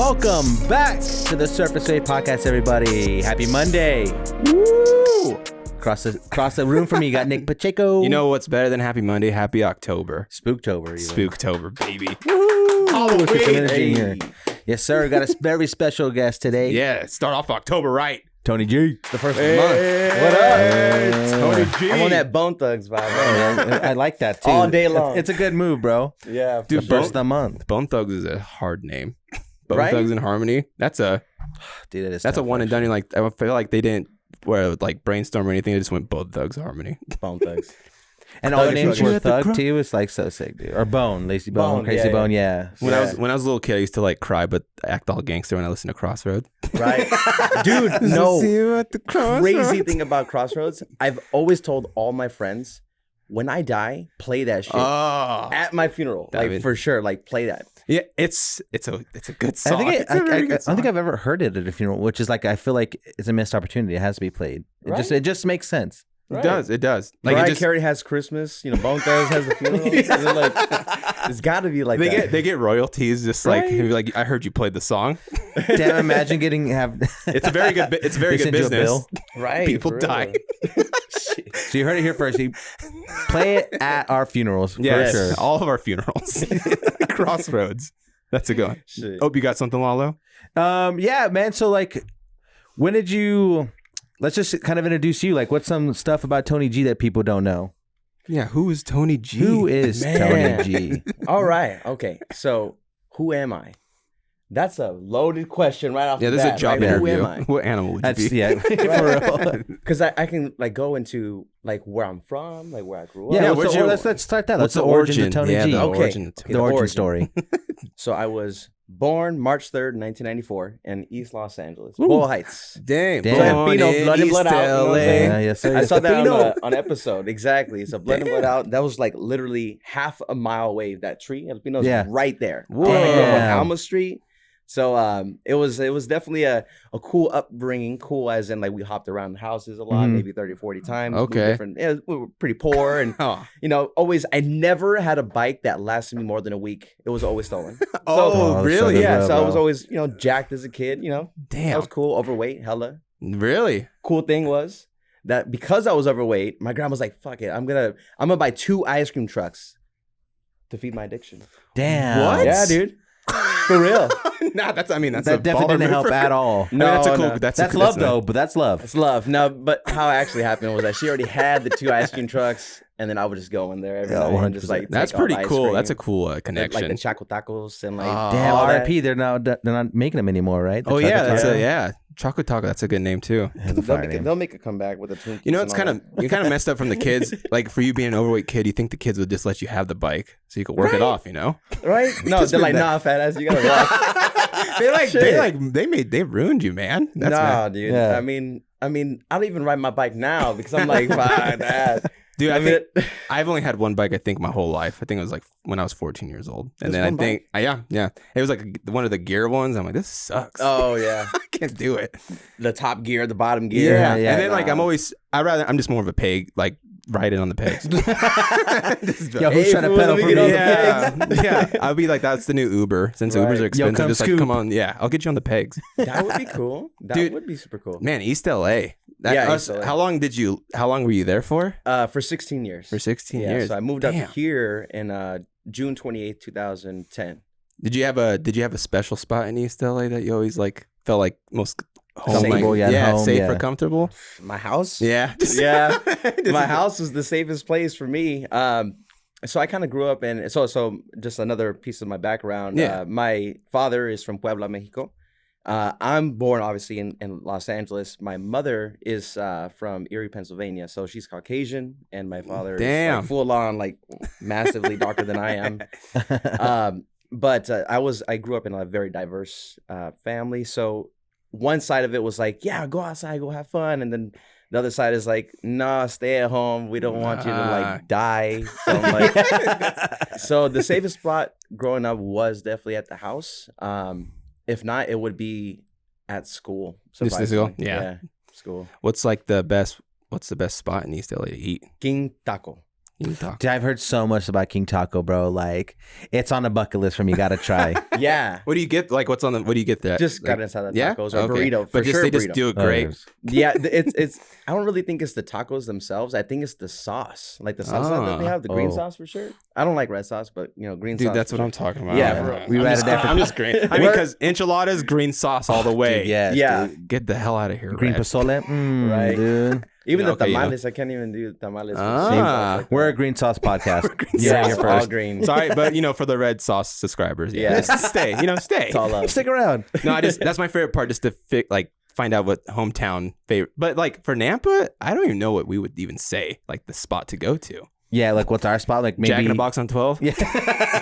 Welcome back to the Surface Wave Podcast, everybody. Happy Monday. Woo! Across the room from me, you got Nick Pacheco. You know what's better than Happy Monday? Happy October. Spooktober. Spooktober, baby. Woo! Oh, Get some energy hey. here. Yes, sir. Got a very special guest today. Yeah, start off October right. Tony G. The first of the month. What up? Tony G. I'm on that Bone Thugs vibe. I like that, too. All day long. It's a good move, bro. Yeah. Dude, first of the month. Bone Thugs is a hard name. Bone Right? Thugs in Harmony. That's a Dude, that's a one and done. Like I feel like they didn't brainstorm or anything. They just went Bone Thugs Harmony. Bone Thugs. And all the Thug names Sugar. were Thug, too. It's like so sick, dude. Or Bone. Lazy Bone. Bone, Crazy yeah, Bone. Yeah. When I was a little kid, I used to like cry but act all gangster when I listened to Crossroads. Right? Dude, no. See you at the Crazy thing about Crossroads, I've always told all my friends, when I die, play that shit. Oh, At my funeral. David. Like, for sure. Like, play that. yeah, it's a good song. I It's a very good don't think song. I've ever heard it at a funeral, which is like I feel like it's a missed opportunity. It has to be played. It just makes sense. It does. Like Mariah it just, Carey has Christmas. Bone Thugs has the funeral. They're like, it's got to be like that. they get royalties just like I heard you played the song. Damn, imagine It's a very good they good send you a business. bill. Right. People for real. die. So you heard it here first. You play it at our funerals for Yes, sure. all of our funerals. Crossroads. That's a good one. Shit. Oh, you got something, Lalo? Yeah, man. So like, when did you? Let's just kind of introduce you. Like, what's some stuff about Tony G that people don't know? Yeah, who is Tony G? Who is Man. Tony G? All right. Okay. So, who am I? That's a loaded question right off the Yeah, bat. this is a job right? interview. Who am I? What animal would you That's be? yeah, for real. Because I can like go into like where I'm from, like where I grew up. Yeah, what's let's start that. What's What's the origins of Tony Yeah, G? the Okay. origin of Tony The origin origin. story. So I was born March 3rd, 1994 in East Los Angeles, Ooh. Boyle Heights. Damn. Damn. Born Filipino, in blood in, East blood out, you know what I'm LA. saying? Yeah, yes, sir. I saw that Filipino. on episode. Exactly. So blood in, blood out. That was like literally half a mile away. That tree, Filipino's Yeah. right there. Whoa. I grew up on Damn. Alma Street. So it was definitely a cool upbringing. Cool as in like we hopped around houses a lot, Mhm. maybe 30 or 40 times. moved Okay. Yeah, we were pretty poor and Oh. always I never had a bike that lasted me more than a week. It was always stolen. Oh, that's really? so Yeah, good, so I bro. was always, jacked as a kid, That Damn. was cool, overweight, hella. Really? Cool thing was that because I was overweight, my grandma was like, fuck it, I'm gonna buy 2 ice cream trucks to feed my addiction. Damn. What? Yeah, dude. For real. Nah, that's a That definitely baller didn't move help for- at all. I mean, that's a cool. no. That's love, though. But that's love. It's love. No, but how it actually happened was that she already had the 2 ice cream trucks, and then I would just go in there every Yeah, night and just 100%. like That's take all pretty the ice cool. cream, That's a cool like connection. the Chaco tacos and like Oh. Damn, all that. RIP. They're not making them anymore, right? The Oh yeah, that's chocolate a Choco Taco. That's a good name too. taco. Fire name. They'll make a comeback with the Twinkies. You know, it's and all you kind of messed up from the kids. Like for you being an overweight kid, you think the kids would just let you have the bike so you could work it Right. off. that. Right? No, they're like, nah, fat ass, you gotta walk. they ruined you, man. That's nah, bad. dude. Yeah. I mean, I don't even ride my bike now because I'm like, fine, ass. Dude, I mean, I've only had one bike. I think my whole life. I think it was like when I was 14 years old, and Just then I one think, yeah, it was like one of the gear ones. I'm like, this sucks. oh yeah, I can't do it. the top gear, the bottom gear. Yeah, And then like nah. I'm just more of a peg, like riding on the pegs. Just Yo, who's Hey, trying to fool, pedal let me for get me? on the yeah. I'll be like, that's the new Uber. Since Right. Ubers are expensive, come just like, scoop. come on, yeah, I'll get you on the pegs. That would be cool. That Dude. would be super cool. Man, East LA. Yeah, East LA. How long were you there for? For 16 years. For 16 yeah, years. so I moved Damn. up here in June 28th, 2010. Did you have a special spot in East LA that you always like felt like most home, Comfortable, like, yeah, home, safe yeah. or comfortable? My house? Yeah. Yeah. My house was the safest place for me. So I kind of grew up in, so just another piece of my background. Yeah. My father is from Puebla, Mexico. I'm born obviously in Los Angeles. My mother is from Erie, Pennsylvania. So she's Caucasian and my father is Damn. like full on, like massively darker than I am. But I grew up in a very diverse family. So one side of it was like, yeah, go outside, go have fun. And then the other side is like, nah, stay at home. We don't want you to like die. So I'm like, so the safest spot growing up was definitely at the house. If not, it would be at school. Just to surprisingly. school? Yeah. School. What's the best spot in East LA to eat? King Taco. King Taco. Dude, I've heard so much about King Taco, bro. Like, it's on the bucket list for me. Gotta try. Yeah. What do you get? Like, what's on the? What do you get? That Just like, got inside the yeah? tacos or Okay. burrito. But For sure, they just burrito. do it great. Yeah, it's. I don't really think it's the tacos themselves. I think it's the sauce, like the sauce that they have, the green sauce for sure. I don't like red sauce, but green sauce. Dude, that's for what sure. I'm talking about. Yeah, we read it different. I'm just green. I mean, because enchiladas, green sauce all the way. Dude, yes, Yeah. dude. Get the hell out of here. Green Red. pozole, Right. dude. Even Yeah, the okay, yeah. tamales, I can't even do tamales. Ah. We're a green sauce podcast. Yeah, you're it's all first. green. Sorry, but for the red sauce subscribers, Yeah. stay. Stay. It's all love. Stick around. No, that's my favorite part, just to find out what hometown favorite. But like for Nampa, I don't even know what we would even say, like the spot to go to. Yeah, like what's our spot? Like maybe Jack in the Box on 12. Yeah.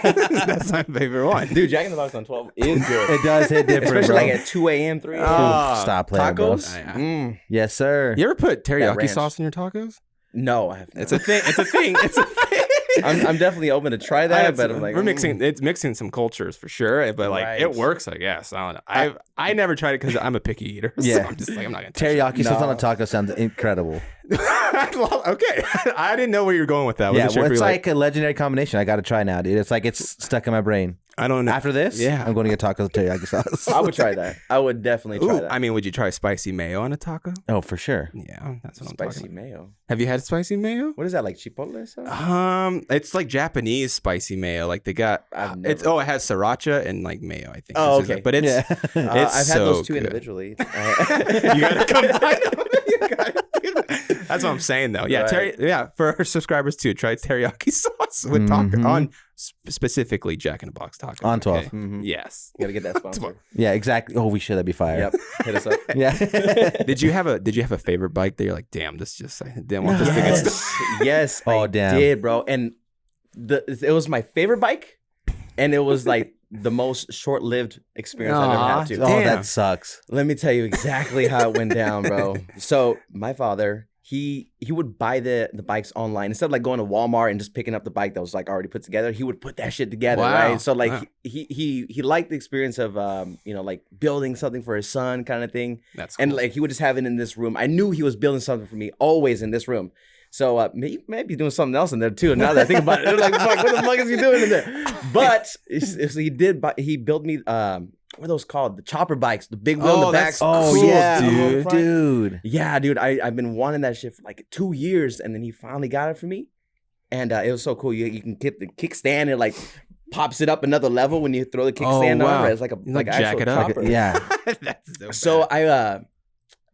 That's my favorite one. Dude, Jack in the Box on 12 is good. It does hit different, Especially bro. like at 2 a.m., 3 a.m. Stop playing, bro. Tacos? Yes, sir. You ever put teriyaki ranch. sauce in your tacos? No, I have not. It's a thing. It's a thing. It's a thing. I'm definitely open to try that, but I'm like, we're mixing. It's mixing some cultures for sure, but like Right. it works. I guess I don't know. I never tried it because I'm a picky eater. So Yeah. I'm just like I'm not gonna touch Teriyaki sauce No. on a taco sounds incredible. it. Okay, I didn't know where you were going with that. I Yeah, wasn't sure if well, it's you were like a legendary combination. I got to try now, dude. It's like it's stuck in my brain. I don't know. After this, Yeah. I'm going to get tacos with teriyaki sauce. I would try that. I would definitely try Ooh, that. I mean, would you try spicy mayo on a taco? Oh, for sure. Yeah, that's what I'm Spicy talking about. mayo. Have you had spicy mayo? What is that, like Chipotle or something? It's like Japanese spicy mayo. Like they got I've it's never- it has siracha and like mayo. I think. Oh, This is okay. it. But it's Yeah. it's I've so had those two good. individually. You gotta combine them. You gotta do that. That's what I'm saying though. Yeah, Right. for our subscribers too, try teriyaki sauce with taco on specifically Jack in the Box taco. On 12. Mhm. Yes. Gotta get that sponsor. Yeah, exactly. Oh, we should. That'd be fire. Yep. Hit us up. Yeah. Did you have a favorite bike that you're like, damn, this just I didn't want this thing. Yes. Yes. Oh, I damn. did, bro. And it was my favorite bike, and it was like the most short-lived experience I've ever Aw. had too. Oh, Damn. that sucks. Let me tell you exactly how it went down, bro. So my father, he would buy the bikes online instead of like going to Walmart and just picking up the bike that was like already put together. He would put that shit together, Wow. right? So like Wow. he liked the experience of like building something for his son, kind of thing. That's cool. And like he would just have it in this room. I knew he was building something for me, always in this room. So he may be doing something else in there too. Now that I think about it, I'm like, fuck, what the fuck is he doing in there? But he built me. What are those called? The chopper bikes, the big wheel in the back. that's Oh, cool, yeah. dude. Dude. Yeah, dude. I've been wanting that shit for like 2 years, and then he finally got it for me, and it was so cool. You can get the kickstand and like pops it up another level when you throw the kickstand wow. on. Right? It's like a You, like, actual jack it up. chopper. Yeah. That's so So bad.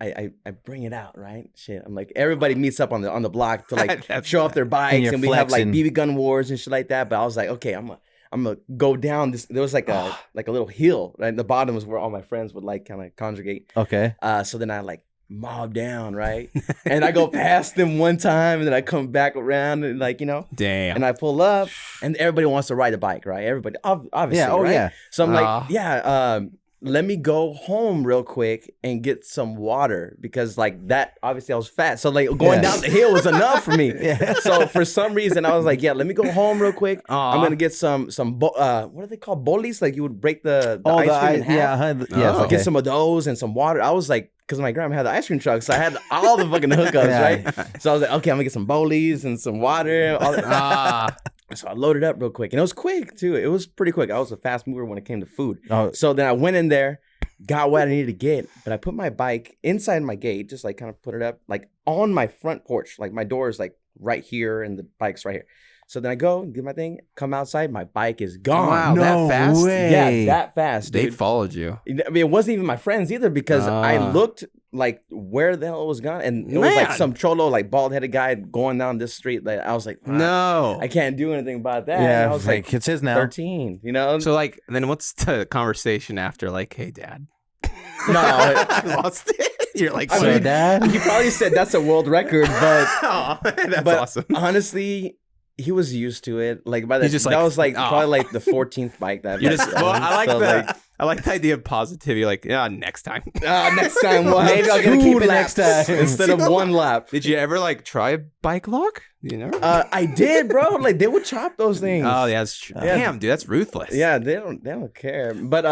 I bring it out, right? Shit, I'm like everybody meets up on the block to like That's show off their bikes, you're and we have like flexing. BB gun wars and shit like that. But I was like, okay, I'm gonna go down this. There was like a little hill, right? And the bottom was where all my friends would like kind of congregate. Okay. So then I like mob down, right? And I go past them one time, and then I come back around and like Damn. and I pull up, and everybody wants to ride a bike, right? Everybody, obviously, Yeah. Oh, right? yeah. So I'm Ah. like, yeah, let me go home real quick and get some water because like that, obviously I was fat. So like going Yeah. down the hill was enough for me. Yeah. So for some reason I was like, yeah, let me go home real quick. Aw. I'm going to get some what are they called? Bolis? Like you would break the Oh, ice cream in half. yeah. Yes. Oh. Okay. Get some of those and some water. I was like, because my grandma had the ice cream truck, so I had all the fucking hookups, Yeah. right? So I was like, okay, I'm gonna get some Bolis and some water. All that. Ah. So I loaded up real quick, and it was quick too. It was pretty quick. I was a fast mover when it came to food. Oh, So then I went in there, got what I needed to get, but I put my bike inside my gate, just like kind of put it up like on my front porch. Like my door is like right here, and the bike's right here. So then I go and get my thing, come outside, my bike is gone. Wow, no that fast? way. Yeah, that fast, They dude. followed you. I mean, it wasn't even my friends either because I Ah. looked like where the hell it was gone, and it was like Man. some cholo, like bald headed guy going down this street. Like I was like, "Fuck, No. I can't do anything about that." Yeah. And I was like it's his now. 13, you know? So like, then what's the conversation after? Like, hey, Dad. No, I lost it. You're like, I So, mean, Dad. he probably said that's a world record, but Aw, that's but awesome. honestly, he was used to it. Like by the He's just that like, was like "Aw." probably like the 14th bike that I've You're had just. to Well, own. I like So, that. I like the idea of positivity. Like, yeah, next time. Next time, we'll have Maybe I'll get to 2 keep it laps next time. instead of 1 lap. Did you ever like try bike lock? You know? I did, bro. Like they would chop those things. Oh, yeah, that's true. Yeah. Damn, dude, that's ruthless. Yeah, they don't care. But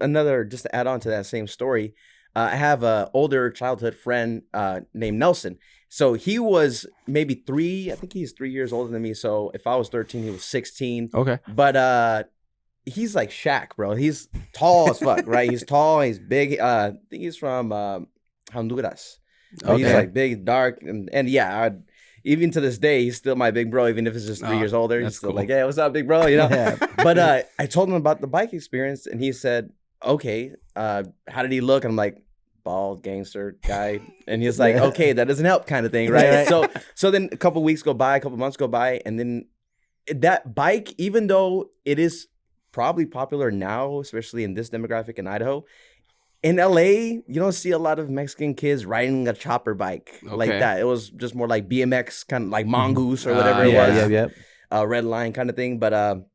another just to add on to that same story. I have a older childhood friend named Nelson. So he was maybe 3. I think he's 3 years older than me. So if I was 13, he was 16. Okay. But he's like Shaq, bro. He's tall as fuck, right? He's tall. He's big. I think he's from Honduras. Okay. He's like big, dark, and yeah. Even to this day, he's still my big bro. Even if it's just 3 years older, he's still like, "Hey, what's up, big bro?" You know. Yeah. But I told him about the bike experience, and he said, "Okay, how did he look?" And I'm like, "Bald gangster guy," and he's like, "Okay, that doesn't help," kind of thing, right? So then a couple weeks go by, a couple months go by, and then that bike, even though it is probably popular now, especially in this demographic in Idaho. In LA, you don't see a lot of Mexican kids riding a chopper bike like that. It was just more like BMX, kind of like Mongoose or whatever it was. Red line kind of thing. But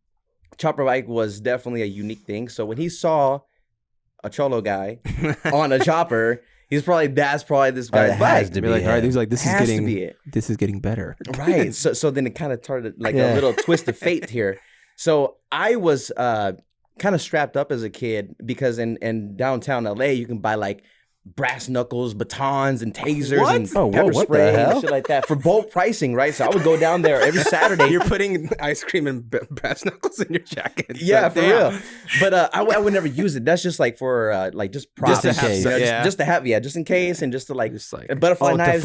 chopper bike was definitely a unique thing. So when he saw a cholo guy on a chopper, that's probably this guy's bike. To be like, all right, he's like, this is getting better. Right. So then it kind of started like a little twist of fate here. So I was kind of strapped up as a kid because in downtown LA you can buy like brass knuckles, batons, and tasers and pepper spray and shit like that for bulk pricing, right? So I would go down there every Saturday. You're putting ice cream and brass knuckles in your jacket. Yeah, for real. But I would never use it. That's just like for like just props. Just in case. Just to have, just in case, and just to like butterfly knives.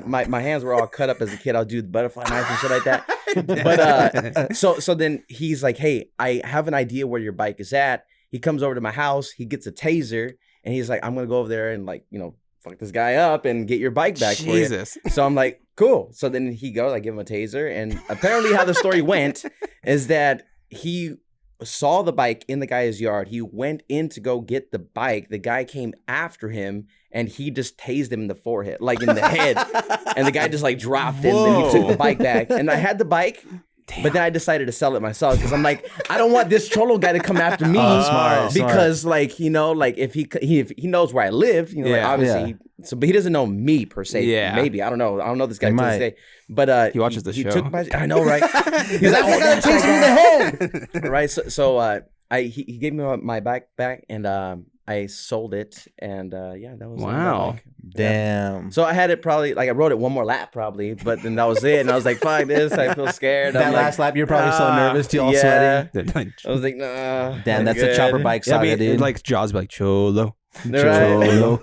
My hands were all cut up as a kid. I'll do the butterfly knives and shit like that. But so then he's like, "Hey, I have an idea where your bike is at." He comes over to my house. He gets a taser. And he's like, "I'm going to go over there and like, fuck this guy up and get your bike back for you." So I'm like, cool. So then he goes, I give him a taser. And apparently how the story went is that he saw the bike in the guy's yard. He went in to go get the bike. The guy came after him and he just tased him in the forehead, like in the head. And the guy just like dropped it. And then he took the bike back. And I had the bike. Damn. But then I decided to sell it myself because I'm like, I don't want this cholo guy to come after me because like, like if he knows where I live, like obviously, but he doesn't know me per se. Yeah. Maybe. I don't know this guy to this day. But he watches the show. Took I know, right? He's like, "I gotta taste me in the head." Right. So he gave me my bike back and I sold it and that was wow. Damn. So I had it probably like I rode it one more lap probably, but then that was it. And I was like, "Fuck this! I feel scared." That last lap, you're probably so nervous, too, all sweaty. I was like, "Nah." Damn, that's a chopper bike saga, dude. Like Jaws, be like cholo. Cholo.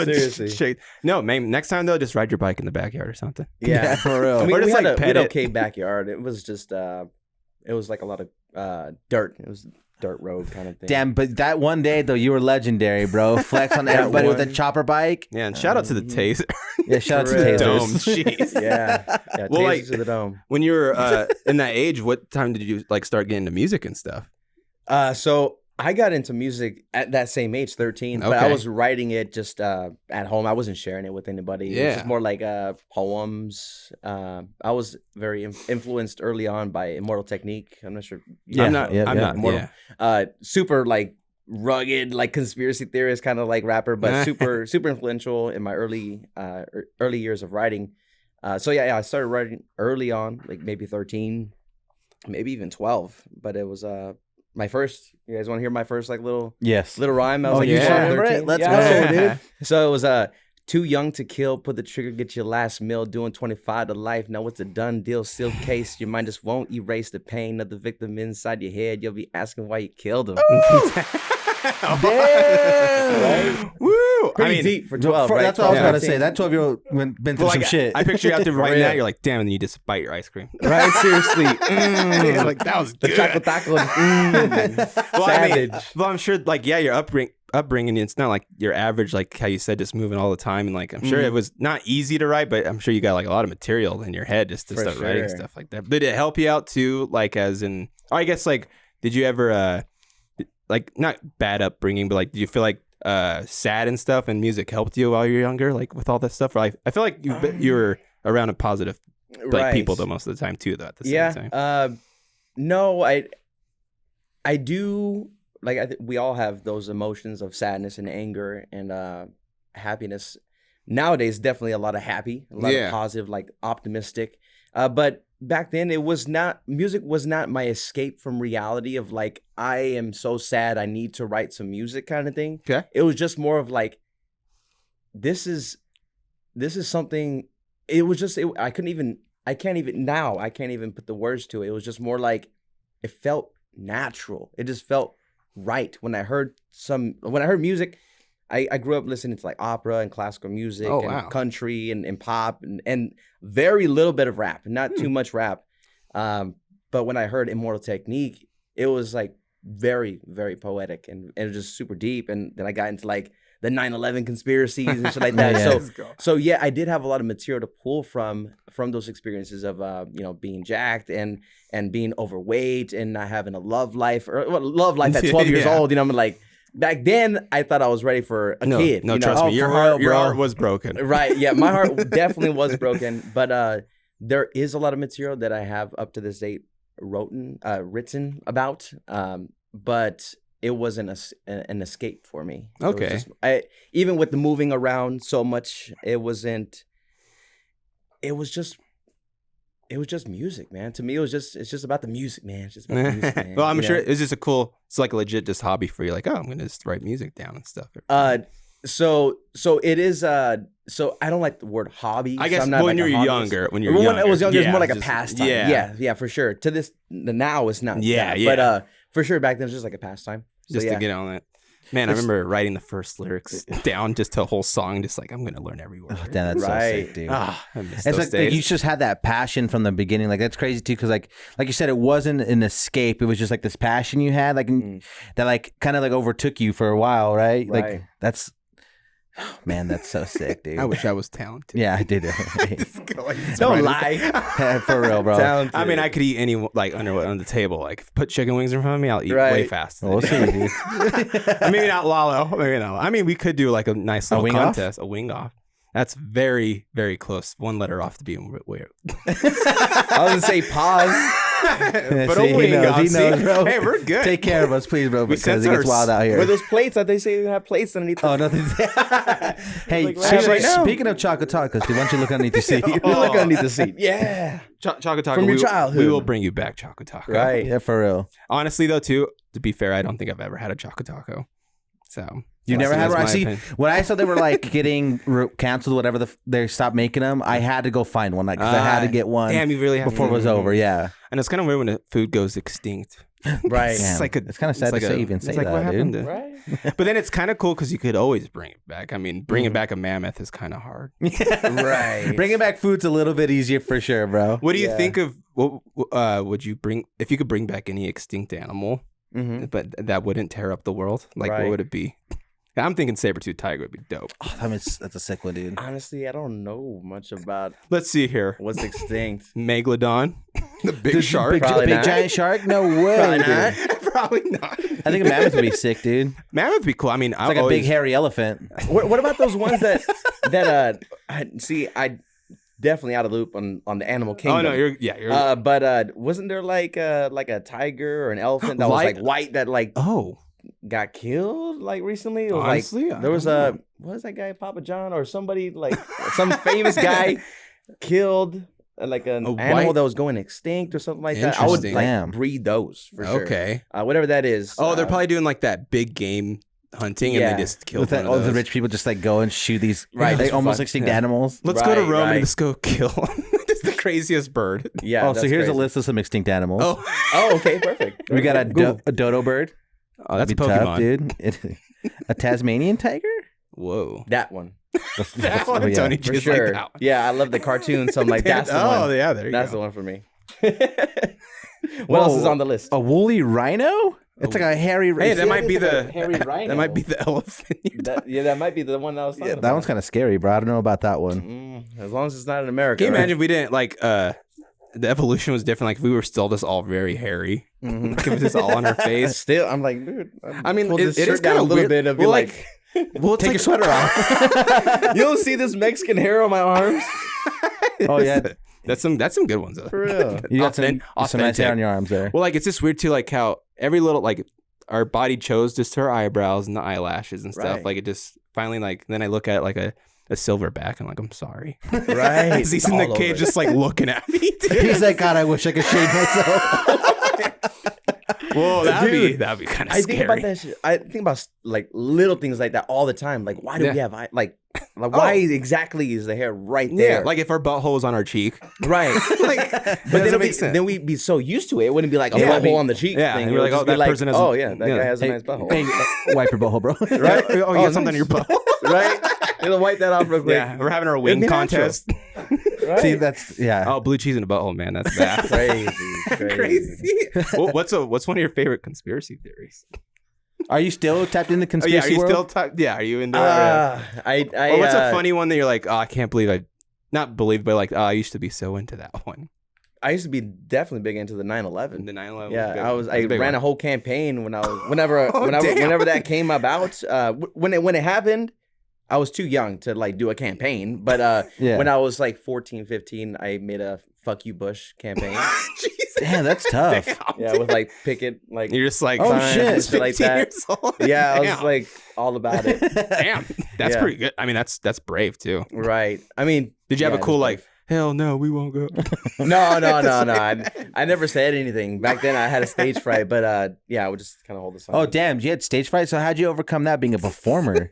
Seriously. No, man. Next time though, just ride your bike in the backyard or something. Yeah, for real. I mean, we had an okay backyard. It was just it was like a lot of dirt. It was dirt road kind of thing. Damn, but that one day though, you were legendary, bro. Flex on everybody with a chopper bike. Yeah, and shout out to the taser. Yeah, shout out to the dome. Jeez. Yeah, well, tasers to the dome. When you were in that age, what time did you like start getting into music and stuff? So I got into music at that same age, 13, but I was writing it just at home. I wasn't sharing it with anybody. Yeah. It was just more like poems. I was very influenced early on by Immortal Technique. I'm not sure. I'm not. Immortal. Super like rugged, like conspiracy theorist kind of like rapper, but super influential in my early years of writing. So I started writing early on, like maybe 13, maybe even 12, but it was my first. You guys want to hear my first like little rhyme? I was you saw 13. Let's go, dude. So it was too young to kill. Put the trigger, get your last meal. Doing 25 to life. Now it's a done deal. Still case. Your mind just won't erase the pain of the victim inside your head. You'll be asking why you killed him. Damn. Right? Woo! Pretty deep for 12. Right? That's what I was about to say. That 12-year-old been through some shit. I picture you out there right now. You're like, damn, and then you just bite your ice cream. Right? Seriously. Like that was the good. taco. Savage. Well, I'm sure. Like, your upbringing. It's not like your average, like how you said, just moving all the time. And like, I'm sure it was not easy to write, but I'm sure you got like a lot of material in your head just to start writing stuff like that. Did it help you out too? Like, as in, I guess, like, did you ever like, not bad upbringing, but like, do you feel like sad and stuff and music helped you while you're younger, like with all that stuff? Or I feel like you were around a positive like people though most of the time too, though, at the same time. No, I do, like, we all have those emotions of sadness and anger and happiness. Nowadays, definitely a lot of happy, a lot of positive, like optimistic. But back then music was not my escape from reality of like, I am so sad, I need to write some music kind of thing. Okay. It was just more of like, this is something. It was just, I can't even put the words to it. It was just more like, it felt natural. It just felt right when I heard music. I grew up listening to like opera and classical music and country and pop and very little bit of rap, not too much rap. But when I heard Immortal Technique, it was like very, very poetic and it was just super deep. And then I got into like the 9/11 conspiracies and shit like that. So yeah, I did have a lot of material to pull from those experiences of being jacked and being overweight and not having a love life at 12 years old. I'm like, back then I thought I was ready for a kid. No, trust me, your heart was broken. Right? Yeah, my heart definitely was broken. But there is a lot of material that I have up to this date written about. But it wasn't an escape for me. Okay. Even with the moving around so much, it was just music, man. To me, it's just about the music, man. It's just about the music, man. Well, I'm sure it's just it's like a legit just hobby for you. Like, oh, I'm going to just write music down and stuff. So it is, so I don't like the word hobby. I guess so when you're younger, when I was younger, it's more like a pastime. Yeah, for sure. To this, now it's not. Yeah. But for sure, back then it was just like a pastime. Just to get on it. Man, I remember writing the first lyrics down just to a whole song, just like, I'm going to learn every word. Oh, damn, that's so sick, dude. I miss it's those like days. you just had that passion from the beginning. Like, that's crazy, too, because like you said, it wasn't an escape. It was just like this passion you had, like that like kind of like overtook you for a while, right? Like, that's... Oh, man, that's so sick, dude. I wish I was talented. Yeah, I did. Don't lie. For real, bro. Talented. I mean, I could eat any, like, on the table. Like, put chicken wings in front of me, I'll eat way faster. We'll see, dude. Maybe not LALO. Maybe not. I mean, we could do, like, a nice little contest. A wing off. That's very, very close. One letter off to being weird. I was going to say pause. But a wing off. He knows, bro. Hey, we're good. Take care of us, please, bro, because it gets wild out here. Were those plates that they say you have plates underneath? Oh, nothing. Hey, speaking of Choco Tacos, why don't you look underneath the seat? You look underneath the seat. Yeah. Choco Taco. From your childhood. We will bring you back Choco Taco. Right. Yeah, for real. Honestly, though, too, to be fair, I don't think I've ever had a Choco Taco. So... You never had one? See, when I saw they were like getting canceled, whatever, they stopped making them, I had to go find one because I had to get one. Damn, you really have before it was over, yeah. And it's kind of weird when the food goes extinct. Right. It's like it's kind of sad to say even say like, that, what happened dude. Right. But then it's kind of cool because you could always bring it back. I mean, bringing back a mammoth is kind of hard. Right. Bringing back food's a little bit easier for sure, bro. What do you think of? What would you bring if you could bring back any extinct animal, but that wouldn't tear up the world? Like, what would it be? I'm thinking saber-tooth tiger would be dope. Oh, that's a sick one, dude. Honestly, I don't know much about. Let's see here. What's extinct? Megalodon, the big shark, big giant shark. No way. Probably not. Probably not. I think a mammoth would be sick, dude. Mammoth would be cool. I mean, it's like a big hairy elephant. What about those ones that I definitely out of the loop on the animal kingdom. Oh no, you're. But wasn't there like a tiger or an elephant that was like white that like got killed like recently? It was honestly, like there was what was that guy, Papa John or somebody like some famous guy killed like an animal that was going extinct or something like that. I would like breed those for sure. Okay, whatever that is. Oh, they're probably doing like that big game hunting and they just kill one of those. The rich people just like go and shoot these almost extinct animals. Let's go to Rome and just go kill. This is the craziest bird. Yeah. Oh, so here's a list of some extinct animals. Oh, okay, perfect. We got a dodo bird. Oh, that's a Pokemon, tough, dude. A Tasmanian tiger. Whoa, that one. That one, Tony, for sure. Like that one. Yeah, I love the cartoon, so I'm like, that's the one. Oh, yeah, there you go. That's the one for me. What else is on the list? A woolly rhino? It's like a hairy. Hey, that might be the hairy rhino. That might be the elephant. That might be the one that I was talking about. That one's kind of scary, bro. I don't know about that one. As long as it's not in America. Can you imagine if we didn't like the evolution was different? Like if we were still just all very hairy, like, it was just all on our face. Still, I'm like, dude. I mean, it is kind of a little bit of you like. We'll take your sweater off. You'll see this Mexican hair on my arms. Oh yeah, that's some good ones though. For real, you got some hair on your arms there. Well, like it's just weird too, like how every little like our body chose just her eyebrows and the eyelashes and stuff. Like it just finally like then I look at like a a silver back. I'm like, I'm sorry. Right. He's in the cage just like looking at me. Dude. He's like, God, I wish I could shave myself. Whoa, that'd be kind of scary. I think about that shit. I think about like little things like that all the time. Like, why do we have why exactly is the hair right there? Yeah, like if our butthole was on our cheek. Right. Like, but then we'd be so used to it. It wouldn't be like a butthole on the cheek thing. And we're like, oh, that person has. Oh yeah, that guy has a nice butthole. Hey, wipe your butthole, bro. Right? Oh, you got something on your butthole. Right? You'll wipe that off real quick. Yeah, we're having our wing contest. Right? See, that's Oh, blue cheese in a butthole, man. That's bad. Crazy. What's one of your favorite conspiracy theories? Are you still tapped into conspiracy world? Are you into or what's a funny one that you're like, oh, I can't believe not believe, but like, oh, I used to be so into that one. I used to be definitely big into the 9/11. The 9/11. Yeah, I ran a whole campaign when I was whenever that came about. When it happened, I was too young to like do a campaign, but when I was like 14, 15, I made a "Fuck You Bush" campaign. Damn, that's tough. Yeah, with like picket, like you're just like, oh shit, shit like that. Yeah, I was like all about it. Damn, that's pretty good. I mean, that's brave too. Right. I mean, did you have a cool like? Hell no, we won't go. No. I never said anything. Back then I had a stage fright, but I would just kind of hold the sign. Oh damn, you had stage fright. So how'd you overcome that being a performer?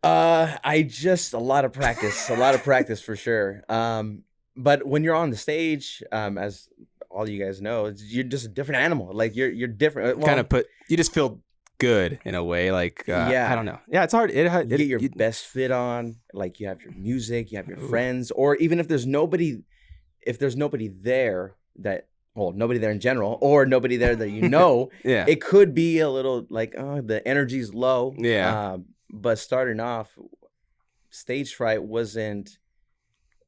I just a lot of practice for sure. But when you're on the stage, as all you guys know, you're just a different animal. Like you're different. Well, you just feel good in a way. Like I don't know. Yeah, it's hard. You get your best fit on. Like you have your music, you have your friends, or even if there's nobody there that. Well, nobody there in general, or nobody there that you know. Yeah, it could be a little like, oh, the energy's low. Yeah. But starting off, stage fright wasn't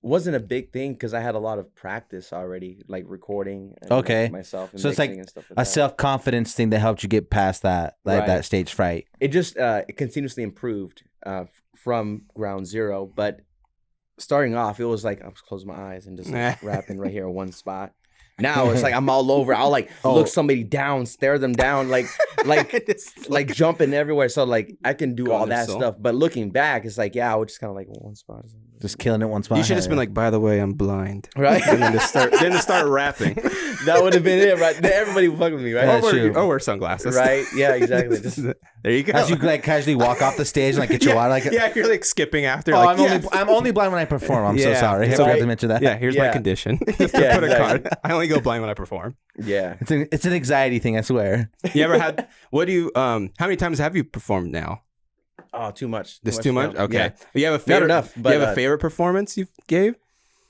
a big thing because I had a lot of practice already, like recording. And myself. And so it's like and stuff like a self-confidence thing that helped you get past that, like that stage fright. It just it continuously improved from ground zero. But starting off, it was like I was closing my eyes and just rapping right here in one spot. Now it's like I'm all over. I'll like look somebody down, stare them down, like jumping everywhere. So like I can do all that stuff. But looking back, it's like I would just kind of like one spot. Just killing it one spot. You should have just been like, by the way, I'm blind. Right? And then to start rapping. That would have been it, right? Then everybody would fuck with me, right? Or wear sunglasses. Right? Yeah, exactly. There you go. As you like casually walk off the stage and like get your water, like you're like skipping after. Oh, like, I'm only blind when I perform. I'm so sorry. I forgot to mention that. Yeah, here's my condition. Just to put a card. I only go blind when I perform. Yeah, it's an anxiety thing. I swear. You ever had? What do you? How many times have you performed now? Oh, too much. Too much? Okay. Yeah. You have a favorite? Not enough. But, you have a favorite performance you gave?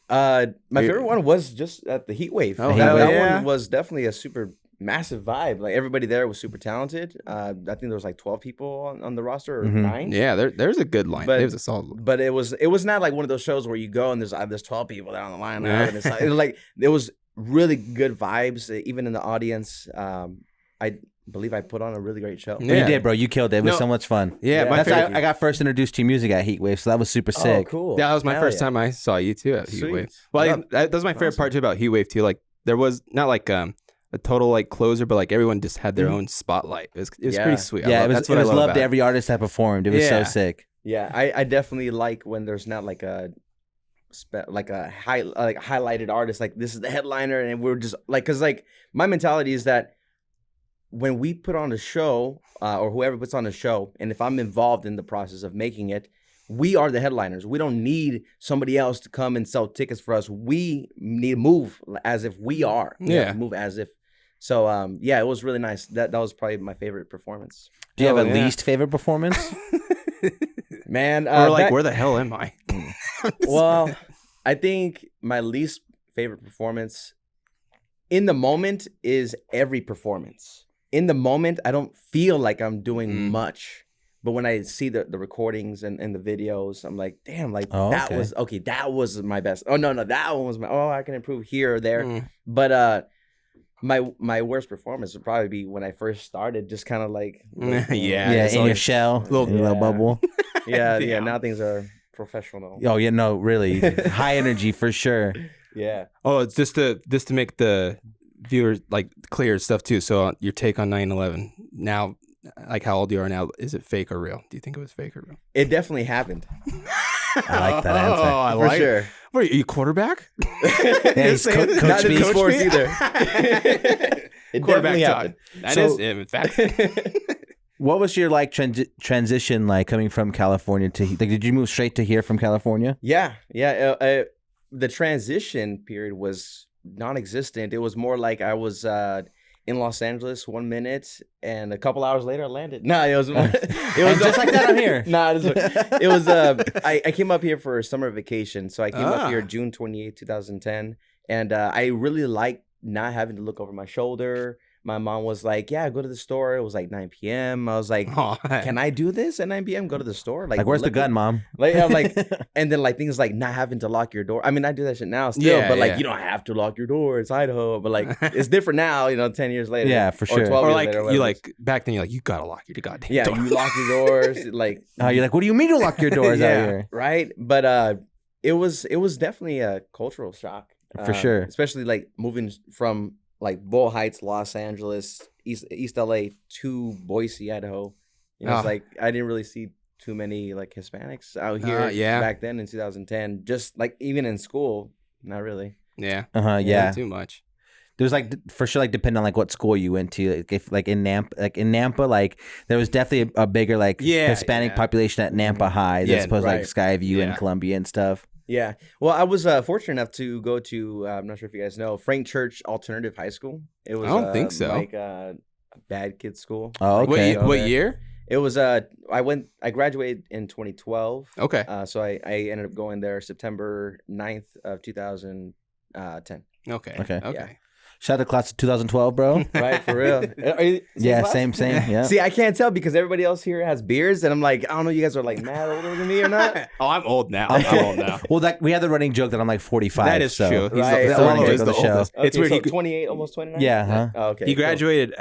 My favorite one was just at the Heat Wave. Oh, that one was definitely a super massive vibe. Like everybody there was super talented. I think there was like 12 people on the roster or 9. Yeah, there's a good line. It was a solid. But it was not like one of those shows where you go and there's 12 people there on the line. And it's like, it was really good vibes, even in the audience. I believe I put on a really great show. Yeah. You did, bro. You killed it. It was so much fun. Yeah, that's how I got first introduced to your music at Heat Wave, so that was super sick. Oh, cool. Yeah, that was my first time I saw you too at Heat Wave. Well, that was my favorite part too about Heat Wave too. Like there was not like a total like closer, but like everyone just had their own spotlight. It was pretty sweet. Yeah, it was loved to every artist that performed. It was so sick. Yeah, I definitely like when there's not like a highlighted artist, like this is the headliner, and we're just like, because like my mentality is that when we put on a show, or whoever puts on a show, and if I'm involved in the process of making it, we are the headliners. We don't need somebody else to come and sell tickets for us. We need to move as if we are. Move as if. So it was really nice. That was probably my favorite performance. Do you have a least favorite performance? Man, or like where the hell am I? Well, I think my least favorite performance in the moment is every performance. In the moment, I don't feel like I'm doing much. But when I see the recordings and the videos, I'm like, damn, like that was my best. Oh, no, that one was I can improve here or there. But my worst performance would probably be when I first started, just kind of like in your shell, little bubble. Yeah, now things are professional. Oh yeah, no, really high energy for sure. Yeah. Oh, it's just to make the viewers like clear stuff too. So your take on 9/11 now, like how old you are now, is it fake or real? Do you think it was fake or real? It definitely happened. I like that answer. Oh, I For like sure. What are you, quarterback? Yeah, he's Not coach in B. sports either. It Quarterback definitely talk. happened. That So- is, in fact. What was your like transition like coming from California to like? Did you move straight to here from California? Yeah. The transition period was non-existent. It was more like I was in Los Angeles 1 minute, and a couple hours later I landed. No, it was Just like that, I'm here. No, it was. I came up here for a summer vacation, so I came up here June 28th, 2010, and I really liked not having to look over my shoulder. My mom was like, "Yeah, go to the store." It was like 9 p.m. I was like, "Can I do this at 9 p.m.? Go to the store? Like where's the gun, Mom? Like, I'm like, and then like things like not having to lock your door. I mean, I do that shit now still, Yeah, but like yeah. you don't have to lock your door. It's Idaho, but like it's different now. 10 years later. Yeah, for sure. Or 12 Or years like, later. you whatever it like, back then you're like, you gotta lock your goddamn is. Yeah, door. you lock your doors. Like, You're like, what do you mean you lock your doors out Yeah. here? right? But it was definitely a cultural shock For sure. especially like moving from like Bull Heights, Los Angeles, East LA to Boise, Idaho. It's like I didn't really see too many like Hispanics out here back then in 2010. Just like even in school, not really. Yeah. Yeah. Not too much. There's like for sure like depending on like what school you went to. Like if like in Nampa, like there was definitely a bigger like Hispanic population at Nampa High as opposed to like Skyview and Columbia and stuff. Yeah. Well, I was fortunate enough to go to, I'm not sure if you guys know, Frank Church Alternative High School. It was I don't think so. like a bad kid school. Oh, okay. What year? It was I graduated in 2012. Okay. So I ended up going there September 9th of 2010. Okay. Yeah. Shout out to class of 2012, bro. Right, for real. Are you, Same. Yeah. See, I can't tell because everybody else here has beards, and I'm like, I don't know, you guys are like mad older than me or not. Oh, I'm old now. I'm old now. Well, we had the running joke that I'm like 45. That is true. He's Right. the, So LALO he is goes the to the show. oldest. It's Okay, weird. so 28, almost 29? Yeah, huh? Oh, okay. He cool. graduated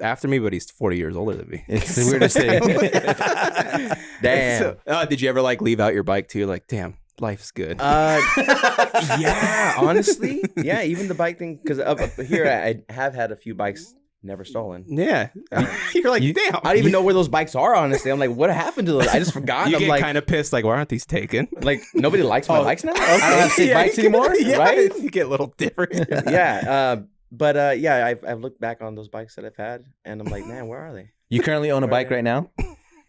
after me, but he's 40 years older than me. It's the weirdest thing. Damn. Did you ever like leave out your bike too? Like, damn, life's good. Yeah, honestly. Yeah, even the bike thing, because up here I have had a few bikes never stolen. Yeah. You're like, damn. I don't even know where those bikes are, honestly. I'm like, what happened to those? I just forgot. You I'm get like, kind of pissed, like, why aren't these taken? like nobody likes my bikes now? I don't have sick bikes anymore? Yeah, Right? You get a little different. Yeah. But yeah, I've looked back on those bikes that I've had, and I'm like, man, where are they? You currently own a bike right now?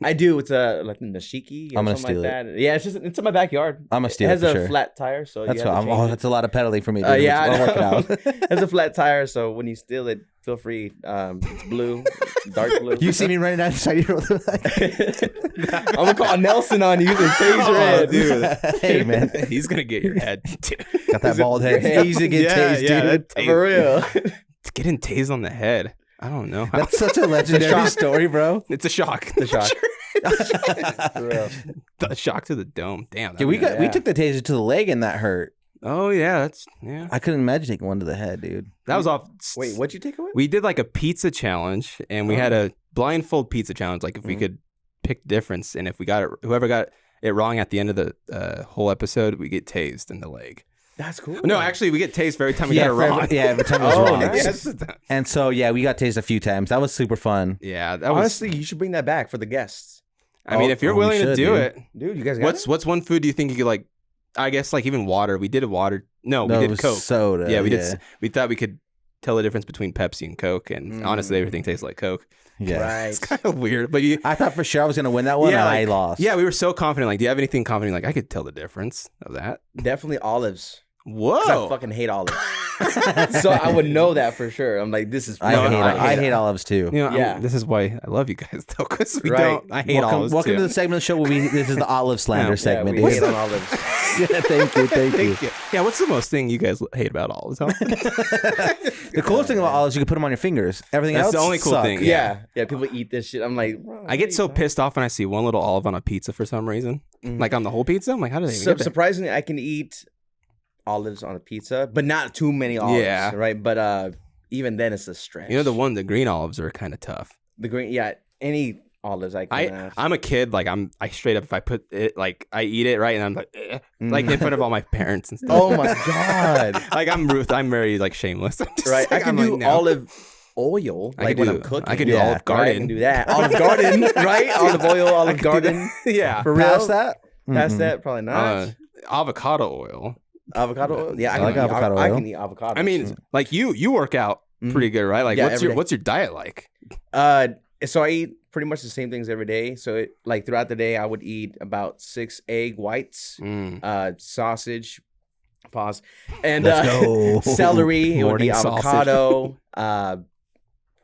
I do. It's a like Nishiki or I'm gonna something steal like that. Yeah, it's in my backyard. I'm gonna steal It it has for a sure. flat tire, so That's you have what to change it. that's a lot of pedaling for me. Dude. Yeah, I'm I working know. out. It has a flat tire, so when you steal it, feel free. It's blue, dark blue. You see me running down the side of your road. I'm gonna call Nelson on you. The taser head, dude. Hey, man. He's going to get your head. Got that bald head. It's easy to get tased, dude. that tase- For real. Getting tased on the head. I don't know. That's such a legendary story, bro. It's a shock. The shock. For real. The shock to the dome. Damn. Yeah, we took the taser to the leg and that hurt. Oh yeah, I couldn't imagine taking one to the head, dude. That was off. Wait, what'd you take away? We did like a pizza challenge, and we had a blindfold pizza challenge. Like if we could pick the difference, and if we got it, whoever got it wrong at the end of the whole episode, we get tased in the leg. That's cool. No, actually, we get tased every time we got it wrong. Every time it was wrong. nice. And so, yeah, we got tased a few times. That was super fun. Yeah, that was. Honestly, you should bring that back for the guests. I mean, if you're willing to do it, Dude, you guys got it? what's one food do you think you could like? I guess like even water. We did a water. No, we it did was Coke. soda. Yeah, we did. We thought we could tell the difference between Pepsi and Coke, and honestly, everything tastes like Coke. Yeah. Right. It's kind of weird, but I thought for sure I was going to win that one, and I lost. Yeah, we were so confident. Like, do you have anything confident? Like, I could tell the difference of that. Definitely olives. Whoa! 'Cause I fucking hate olives. So I would know that for sure. I'm like, this is. I hate olives too. You know, Yeah. this is why I love you guys, though, because we Right. don't. I hate olives Welcome too. to the segment of the show where this is the olive slander Yeah, segment. We dude. hate on olives. Yeah, thank you. Thank you. Yeah, what's the most thing you guys hate about olives? Huh? The coolest thing about olives, you can put them on your fingers. Everything That's else the only cool suck. thing. Yeah. People eat this shit. I'm like, bro, I get so pissed off when I see one little olive on a pizza for some reason, like on the whole pizza. I'm like, how do they even get that? Surprisingly, I can eat olives on a pizza, but not too many olives. Yeah. Right. But even then, it's a stretch. You know, the green olives are kind of tough. the green. Yeah. Any olives I can. I'm a kid. Like I straight up, if I put it, like I eat it right, and I'm like, like in front of all my parents and stuff. Oh my god. Like I'm Ruth. I'm very like shameless. I'm just Right. like, I can I'm do like, no. olive oil. I Like could when do- I'm cooking. I could do Olive Right, I Garden. can do that. Olive Garden. Right. Olive oil. Olive Garden. Yeah. For real. Past that? Past that, probably not. Avocado oil. Avocado oil? Yeah, I like avocado I oil. can eat avocado. I mean, like you work out pretty good, right? Like, Yeah, what's your diet like? So I eat pretty much the same things every day. So like throughout the day, I would eat about 6 egg whites, sausage, and Let's go. celery. It would be Morning sausage. avocado,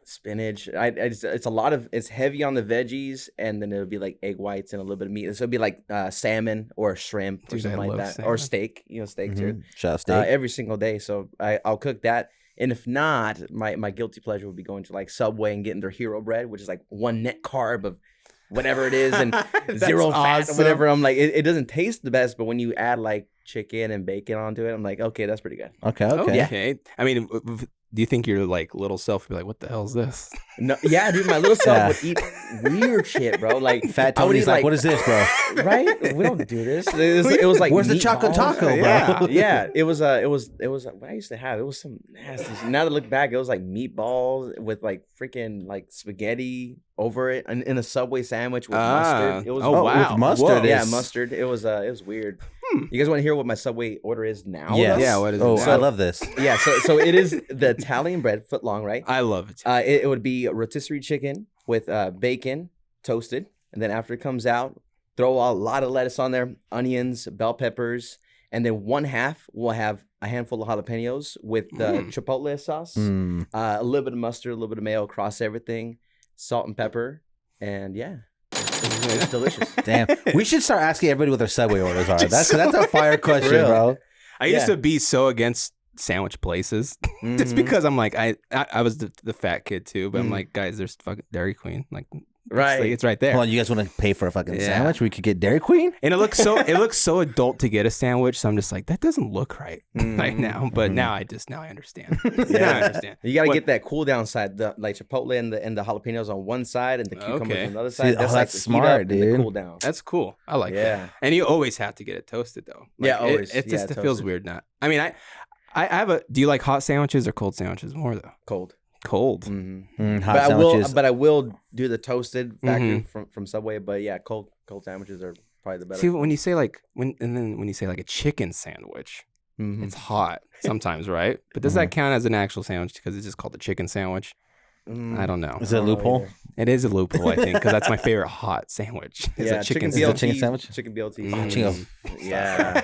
spinach. It's a lot of. It's heavy on the veggies, and then it would be like egg whites and a little bit of meat. So it'd be like salmon or shrimp or Dude, I something like love that, salmon. or steak. Steak too. Shout out steak. Every single day. So I'll cook that. And if not, my guilty pleasure would be going to like Subway and getting their hero bread, which is like 1 net carb of whatever it is and 0 fat awesome. or whatever. I'm like, it doesn't taste the best, but when you add like chicken and bacon onto it, I'm like, okay, that's pretty good. Okay. Okay. I mean, do you think your like little self would be like, what the hell is this? No, yeah, dude, my little self would eat weird shit, bro. Like Fat I would Tony's eat like, what is this, bro? Right? We don't do this. It was like, Where's the chocolate taco, bro? Yeah, it was what I used to have. It was some nasty. Now that I look back, it was like meatballs with like freaking like spaghetti over it and in a Subway sandwich with mustard. It was wow. With mustard. Yeah, mustard. It was weird. You guys want to hear what my Subway order is now? Yes. Yeah, what is Oh, it? I love this. Yeah, so it is the Italian bread, foot long, right? I love it. It would be rotisserie chicken with bacon toasted, and then after it comes out, throw a lot of lettuce on there, onions, bell peppers, and then 1/2 will have a handful of jalapenos with the chipotle sauce, a little bit of mustard, a little bit of mayo, across everything, salt and pepper, and yeah. It's delicious. Damn. We should start asking everybody what their Subway orders are. That's a fire question, bro. I used to be so against sandwich places just because I'm like I was the fat kid too, but I'm like, guys, there's fucking Dairy Queen, like it's right there. Hold on, you guys want to pay for a fucking sandwich? We could get Dairy Queen. And it looks so adult to get a sandwich, so I'm just like, that doesn't look right right now. But now I understand. Now I understand. You gotta get that cool down side, the like chipotle and the jalapenos on one side and the cucumbers on the other side. That's like smart, dude. Cool down. That's cool. I like that. Yeah. And you always have to get it toasted though. Like, Yeah, always. It just Yeah, feels toasted. weird not. I mean, I have a. Do you like hot sandwiches or cold sandwiches more though? Cold. Cold. Hot But sandwiches. I will do the toasted factory from Subway. But yeah, cold sandwiches are probably the better. See, when you say like when you say like a chicken sandwich, it's hot sometimes, right? But does that count as an actual sandwich because it's just called a chicken sandwich? I don't know. Is it a loophole? It is a loophole, I think, because that's my favorite hot sandwich. It's Yeah, a chicken BLT, chicken sandwich? Chicken BLT. Chicken- Yeah.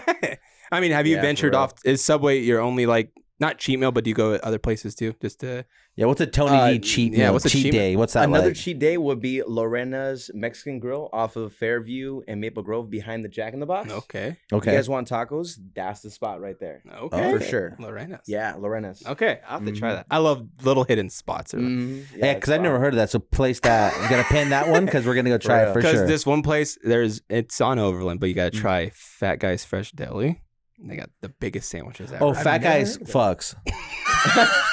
I mean, have you Yeah, for ventured real. off? Is Subway your only like not cheat meal, but do you go to other places too? Just to Yeah, what's a Tony D cheat meal? what's a cheat day? What's that Another like? cheat day would be Lorena's Mexican Grill off of Fairview and Maple Grove behind the Jack in the Box. okay, Okay. You guys want tacos? That's the spot right there. okay, for sure. Lorena's. Yeah, Lorena's. Okay, I'll have to try that. I love little hidden spots. Yeah, because I've never heard of that. So place that. You gotta pin that one because we're gonna go try it for Because sure. this one place, it's on Overland, but you gotta try Fat Guy's Fresh Deli. They got the biggest sandwiches ever. Oh, fat guys fucks.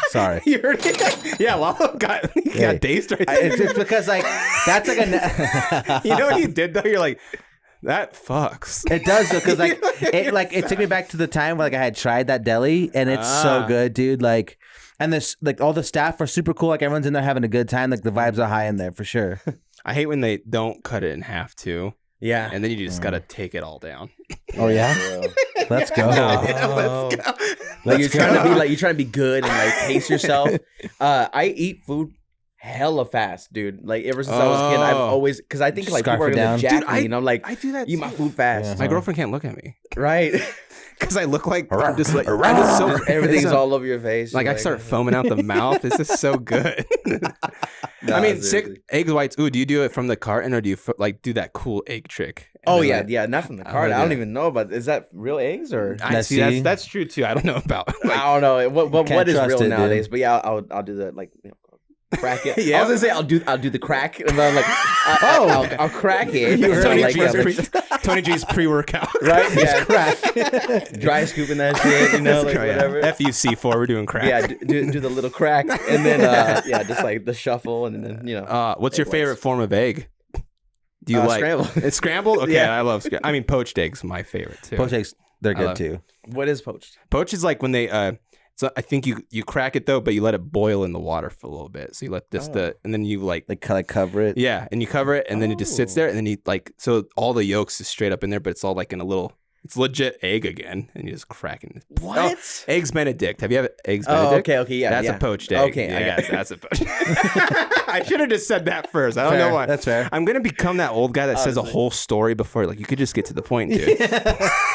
Sorry. You heard it? Yeah, Lalo got dazed right there. It's because like that's like a. You know what you did though? You're like, that fucks. It does though, because it took me back to the time where like I had tried that deli and it's so good, dude. Like, and this like all the staff are super cool. Like everyone's in there having a good time. Like the vibes are high in there for sure. I hate when they don't cut it in half too. Yeah. And then you just gotta take it all down. Oh yeah, let's go. Let's go. Like you're trying to be good and like pace yourself. I eat food hella fast, dude. Like ever since I was a kid, I've always because I think like Scarf people are it gonna down. jack Dude, me, and I'm like, I do that eat my food fast. My girlfriend can't look at me Right? because I look like I'm just like I'm just so Everything's so- all over your face. Like I start foaming out the mouth. This is so good. Nah, I mean, seriously. eggs whites. Ooh, do you do it from the carton or do you like do that cool egg trick? And Oh then, yeah, like- yeah, not from the cart. I don't even know about. Is that real eggs or? I see. That's true too. I don't know about. Like, I don't know what Can't is trust real it, dude. nowadays. But yeah, I'll do that like. Crack it. Yeah. I was gonna say I'll do the crack, and then I'm like, I'll crack it. You heard Tony, like, G's Tony G's pre-workout. right? Yeah, crack. Dry scooping that shit, you know, like whatever. FUC4, we're doing crack. Yeah, do the little crack, and then yeah, just like the shuffle, and then you know. What's your favorite form of egg? Do you like scrambled? It's scrambled? Okay, Yeah. I love I mean poached eggs, my favorite too. Poached eggs, they're good too. What is poached? Poached is like when they it's So I think you crack it though, but you let it boil in the water for a little bit. So you let this and then you like cover it. Yeah, and you cover it, and then it just sits there, and then you like so all the yolks is straight up in there, but it's all like in a little. It's legit egg again, and you just crack it. What? Oh, eggs Benedict. Have you had eggs Benedict? Okay, yeah. That's a poached egg. Okay, yeah, I got it. that's a poached. I should have just said that first. I don't know why. That's fair. I'm gonna become that old guy that says a whole story before. Like you could just get to the point, dude.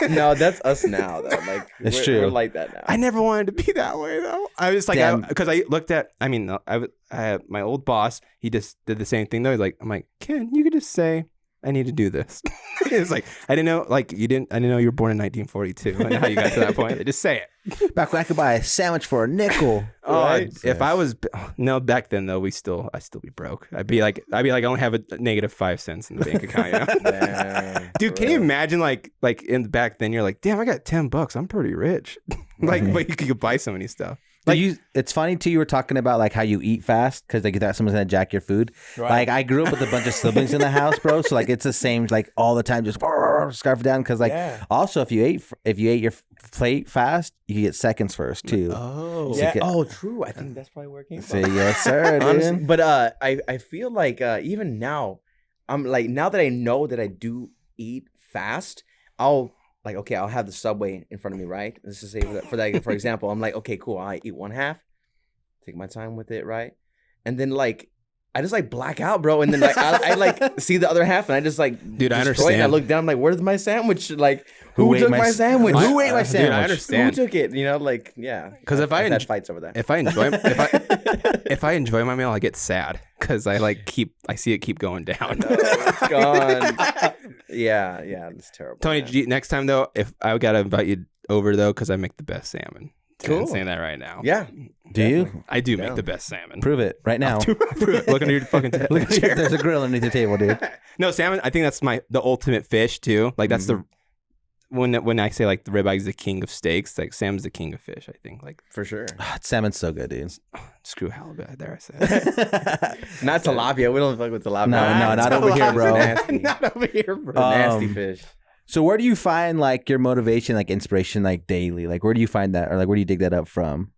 No, that's us now, though. Like it's true. We're like that now. I never wanted to be that way though. I was like, because I looked at. I mean, I my old boss. He just did the same thing though. He's like, I'm like, Ken, you could just say, I need to do this. It's like I didn't know, like I didn't know you were born in 1942. I know how you got to that point. Just say it. Back when I could buy a sandwich for a nickel. Right? If I was back then though, I'd still be broke. I'd be like I only have a negative 5 cents in the bank account. You know? Damn, dude, can you imagine like in back then you're like, damn, I got $10. I'm pretty rich. Like, but you could buy so many stuff. Like it's funny too. You were talking about like how you eat fast because like you thought someone's gonna jack your food. Right. Like I grew up with a bunch of siblings in the house, bro. So like it's the same like all the time, just scarf down. Because like also if you ate your plate fast, you get seconds first too. Oh so yeah. True. I think that's probably working. Yes, sir. Honestly, but I feel like even now, I'm like now that I know that I do eat fast, I'll have the Subway in front of me, right? Let's just say for example, I'm like, okay, cool. I eat one half, take my time with it, right? And then like, I just like black out, bro. And then like, I like see the other half, and I just like, dude, I understand. And I look down, I'm like, where's my sandwich? Like, who took my sandwich? Who ate my sandwich? Dude, I understand. Who took it? You know, like, yeah. Because if I had fights over that. If I enjoy my meal, I get sad because I see it keep going down. No, it's gone. Yeah, it's terrible. Tony, next time though, if I gotta invite you over though, because I make the best salmon. Cool. I'm saying that right now. Yeah. Do you? I do make the best salmon. Prove it right now. Prove it. Look under your fucking chair. There's a grill underneath the table, dude. No, salmon. I think that's the ultimate fish too. Like that's the when I say like the ribeye is the king of steaks, like salmon's the king of fish. I think like for sure. Salmon's so good, dude. Screw halibut. There I said. Not tilapia. We don't fuck with tilapia. No, not over here, bro. Nasty. Not over here, bro. Nasty fish. So where do you find like your motivation, like inspiration, like daily? Like where do you find that, or like where do you dig that up from?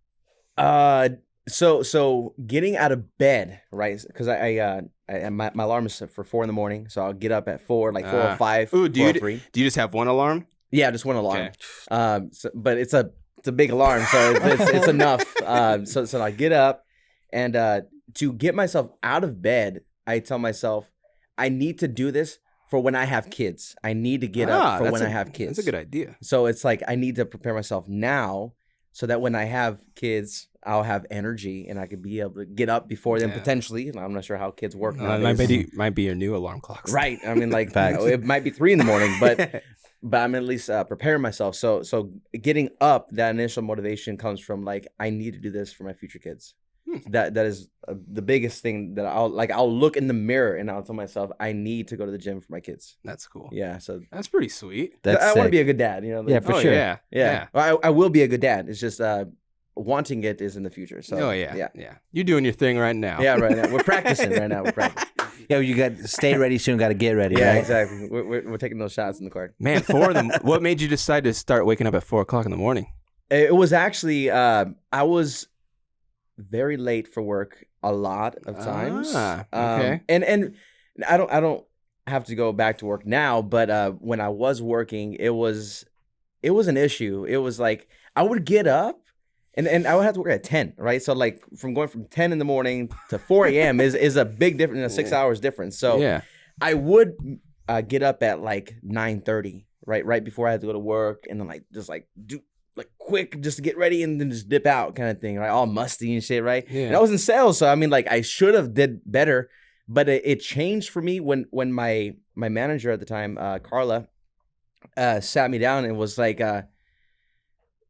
So getting out of bed, right? Because my alarm is set for 4 a.m, so I'll get up at 4, like 4:05. Ooh, do you just have one alarm? Yeah, just one alarm. Okay. But it's a big alarm, so it's enough. So I get up, and to get myself out of bed, I tell myself I need to do this for when I have kids. I need to get up for when I have kids. That's a good idea. So it's like I need to prepare myself now so that when I have kids, I'll have energy and I could be able to get up before them potentially. I'm not sure how kids work nowadays. It might be your new alarm clocks. Right. I mean, like it might be 3 a.m, but I'm at least preparing myself. So getting up, that initial motivation comes from like I need to do this for my future kids. That is the biggest thing that I'll look in the mirror and I'll tell myself I need to go to the gym for my kids. That's cool. Yeah, so that's pretty sweet. I want to be a good dad, you know. Yeah, for sure. Yeah. I will be a good dad. It's just wanting it is in the future. So yeah. You're doing your thing right now. Yeah, right now we're practicing right now. Yeah, you got to stay ready soon. Got to get ready. Yeah, right? exactly. We're taking those shots in the card. Man, 4 of them. What made you decide to start waking up at 4 o'clock in the morning? It was actually I was very late for work a lot of times. Okay. And I don't have to go back to work now, but when I was working, it was an issue. It was like I would get up and I would have to work at 10, right? So like from going from 10 in the morning to 4 a.m. is a big difference, a 6 hours difference. So I would get up at like 9:30, right before I had to go to work, and then like just like do like quick just to get ready and then just dip out kind of thing, right? All musty and shit, right? Yeah. And I was in sales, so I mean like I should have did better, but it changed for me when my manager at the time, Carla, sat me down and was like,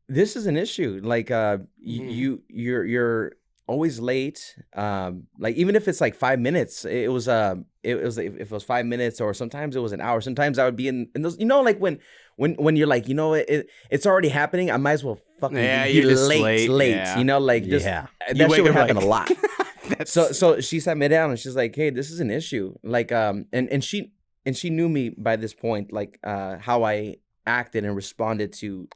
this is an issue. Like you're always late. Like even if it's like 5 minutes, it was if it was 5 minutes, or sometimes it was an hour. Sometimes I would be in those, you know, like when you're like, you know, it's already happening, I might as well fucking be late. Yeah. You know, like just that shit would happen a lot. So she sat me down and she's like, hey, this is an issue. Like and she knew me by this point, like how I acted and responded to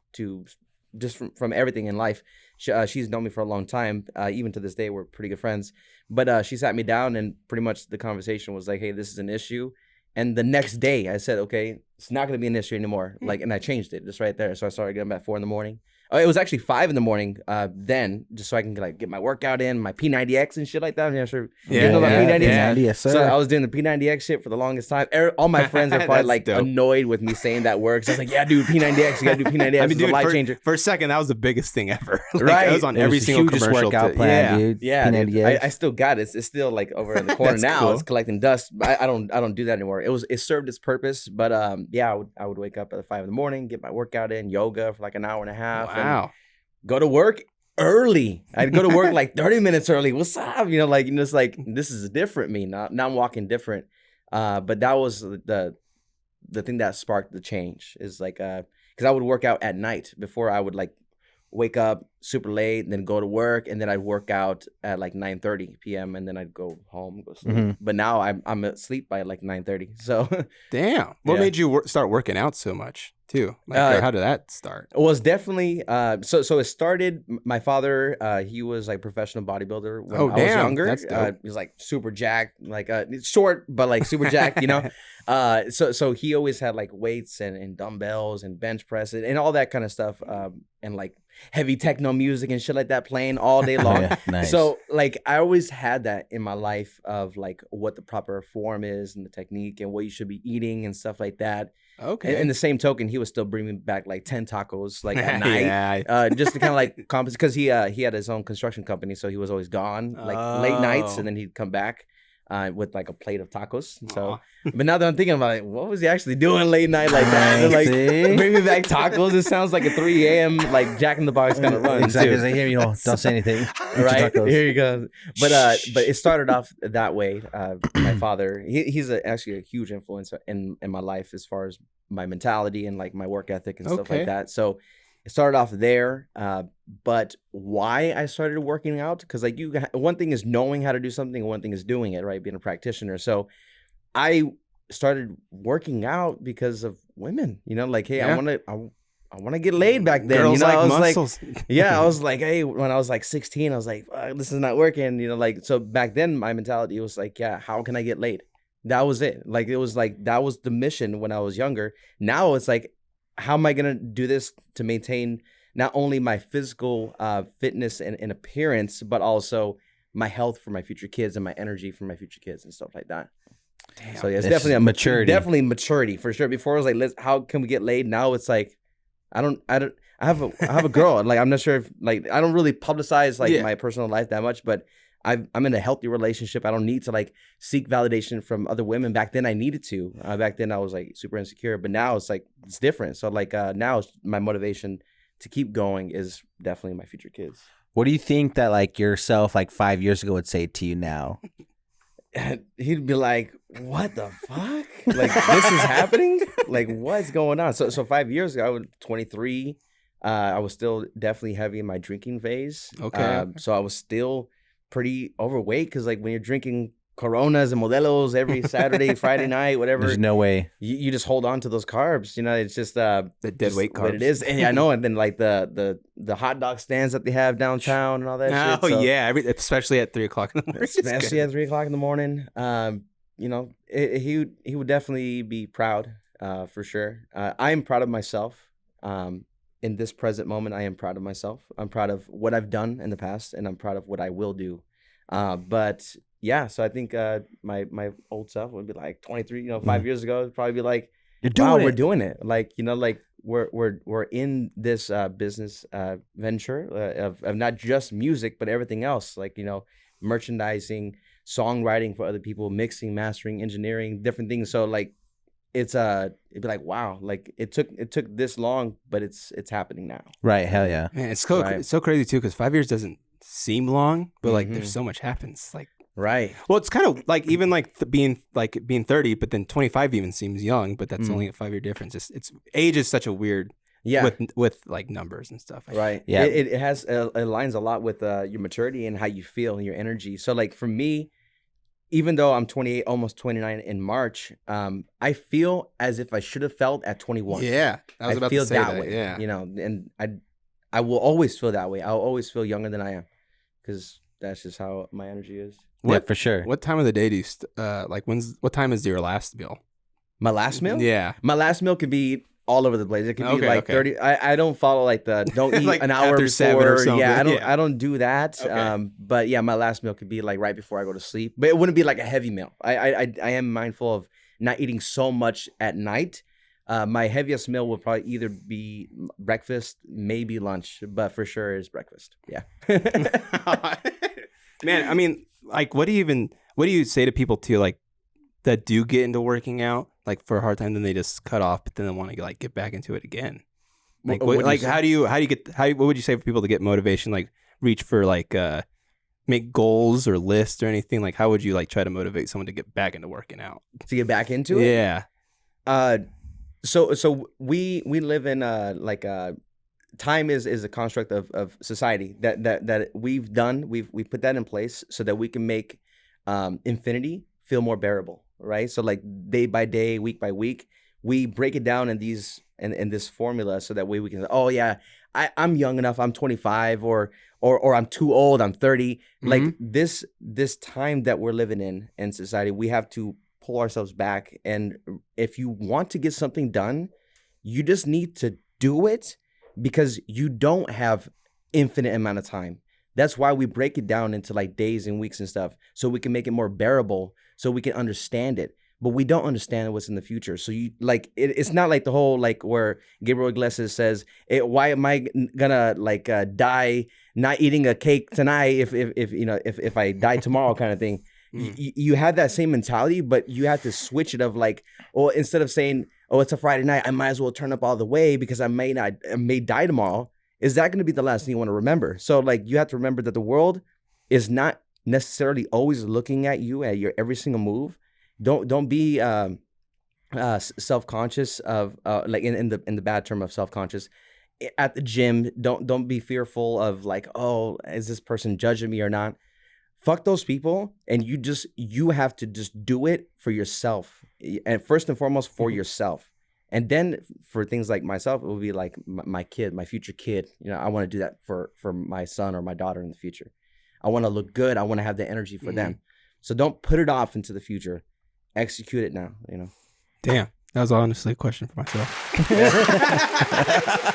just from everything in life. She's known me for a long time. Even to this day, we're pretty good friends. But she sat me down, and pretty much the conversation was like, "Hey, this is an issue." And the next day, I said, "Okay, it's not going to be an issue anymore." Like, and I changed it just right there. So I started getting up at 4 a.m. It was actually 5 a.m. Then, just so I can like get my workout in, my P90X and shit like that. I'm not sure. You know about P90X? Yes, sir. So I was doing the P90X shit for the longest time. All my friends are probably like annoyed with me saying that word. So I was like, "Yeah, dude, P90X, you gotta do P90X." I mean, dude, it's a life changer. For a second, that was the biggest thing ever. Like, right, it was on every single commercial. Workout plan, dude. Yeah, dude, I still got it. It's still like over in the corner now. Cool. It's collecting dust. I don't do that anymore. It served its purpose, but yeah, I would wake up at 5 a.m, get my workout in, yoga for like an hour and a half. Wow. And go to work early. I'd go to work like 30 minutes early. What's up? You know, like, you know, it's like, this is a different me. Now I'm walking different. But that was the thing that sparked the change is like, because I would work out at night before I would like wake up super late and then go to work, and then I'd work out at like 9:30 p.m. and then I'd go home, go sleep. Mm-hmm. But now I'm asleep by like 9:30. So damn, what made you start working out so much too? Like, how did that start? It was definitely so it started. My father, he was like professional bodybuilder when I was younger. That's dope. He was like super jacked, like short but like super jacked, you know. So he always had like weights and dumbbells and bench press and all that kind of stuff, and like heavy techno music and shit like that playing all day long. Nice. So like I always had that in my life of like what the proper form is and the technique and what you should be eating and stuff like that. Okay. And in the same token, he was still bringing back like 10 tacos like at night, just to kind of like compensate, because he had his own construction company, so he was always gone like late nights, and then he'd come back with like a plate of tacos. So, but now that I'm thinking about it, what was he actually doing late night like that? Like, bring me back tacos. It sounds like a 3 a.m. like Jack in the Box kind of run. Exactly. As I hear, don't say anything. Right here you go. But it started off that way. My father, he's actually a huge influence in my life as far as my mentality and like my work ethic and stuff like that. So it started off there, but why I started working out, because like one thing is knowing how to do something, one thing is doing it, right? Being a practitioner. So I started working out because of women, you know, like, hey, I want to get laid back then. Girls, you know, like I was muscles. like, yeah, I was like, hey, when I was like 16, I was like, this is not working, you know, like, so back then my mentality was like, yeah, how can I get laid? That was it. Like, it was like, that was the mission when I was younger. Now it's like, how am I going to do this to maintain not only my physical fitness and appearance, but also my health for my future kids and my energy for my future kids and stuff like that. Damn, so yeah, it's definitely a maturity. Definitely maturity for sure. Before it was like, how can we get laid? Now it's like, I have a girl, and like, I'm not sure if like, I don't really publicize like my personal life that much, but I'm in a healthy relationship. I don't need to like seek validation from other women. Back then I needed to. Back then I was like super insecure, but now it's like, it's different. So like now my motivation to keep going is definitely my future kids. What do you think that like yourself like 5 years ago would say to you now? He'd be like, what the fuck? Like, this is happening? Like, what's going on? So 5 years ago, I was 23. I was still definitely heavy in my drinking phase. Okay. So I was still pretty overweight, because like when you're drinking Coronas and Modelos every Saturday, Friday night, whatever, there's no way you just hold on to those carbs. You know, it's just the dead weight carbs. What it is. And I know. And then like the hot dog stands that they have downtown and all that shit. So, yeah, especially at 3 o'clock in the morning. Especially at 3 o'clock in the morning. You know, he would definitely be proud, for sure. I am proud of myself. In this present moment, I am proud of myself. I'm proud of what I've done in the past, and I'm proud of what I will do. But yeah, so I think my old self would be like 23. You know, 5 years ago, it'd probably be like, we're doing it. Like, you know, like we're in this business venture of not just music, but everything else. Like, you know, merchandising, songwriting for other people, mixing, mastering, engineering, different things. So like, it'd be like, wow, like it took this long, but it's happening now. Right. Hell yeah. Man, it's so crazy too, because 5 years doesn't seem long, but like there's so much happens. Like, right. Well, it's kind of like even like being 30, but then 25 even seems young, but that's only a 5 year difference. It's age is such a weird with like numbers and stuff. Right. Yeah. It aligns a lot with your maturity and how you feel and your energy. So like for me, even though I'm 28, almost 29 in March, I feel as if I should have felt at 21. Yeah, I was about to say that way. Yeah, you know, and I will always feel that way. I'll always feel younger than I am, because that's just how my energy is. Yeah, for sure. What time of the day do you what time is your last meal? My last meal? Yeah. My last meal could be all over the place. It could be like 30. I don't follow like the don't eat like an hour after before. 7 or something. Yeah, I don't do that. Okay. But yeah, my last meal could be like right before I go to sleep. But it wouldn't be like a heavy meal. I am mindful of not eating so much at night. My heaviest meal would probably either be breakfast, maybe lunch, but for sure is breakfast. Yeah. Man, I mean, like, what do you say to people too, like, that do get into working out, like, for a hard time, then they just cut off, but then they want to like get back into it again? Like, what would you say for people to get motivation, like reach for like make goals or lists or anything? Like, how would you like try to motivate someone to get back into working out? To get back into it? Yeah. So we live in time is a construct of society that we've done. We put that in place so that we can make infinity feel more bearable, right? So like day by day, week by week, we break it down in this formula so that way we can say, oh yeah, I'm young enough, I'm 25, or I'm too old, I'm 30. Mm-hmm. Like this time that we're living in society, we have to pull ourselves back. And if you want to get something done, you just need to do it, because you don't have infinite amount of time. That's why we break it down into like days and weeks and stuff, so we can make it more bearable, so we can understand it. But we don't understand what's in the future. So you like it's not like the whole like where Gabriel Iglesias says, "Why am I gonna like die not eating a cake tonight if I die tomorrow?" kind of thing. You have that same mentality, but you have to switch it of like, or instead of saying, "Oh, it's a Friday night, I might as well turn up all the way because I may die tomorrow." Is that going to be the last thing you want to remember? So like you have to remember that the world is not necessarily always looking at you at your every single move. Don't be self-conscious of like in the bad term of self-conscious at the gym. Don't be fearful of like, oh, is this person judging me or not? Fuck those people, and you have to just do it for yourself, and first and foremost for yourself. And then for things like myself, it will be like my kid, my future kid. You know, I want to do that for my son or my daughter in the future. I want to look good. I want to have the energy for them. So don't put it off into the future. Execute it now, you know. Damn. That was honestly a question for myself.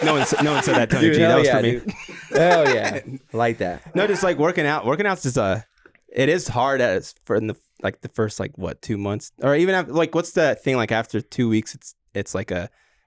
no one said that, Tony G. That was for me. Dude. Hell yeah. Like that. No, just like working out. Working out's just it is hard for the first 2 months, or even after, like, what's the thing, like after 2 weeks it's like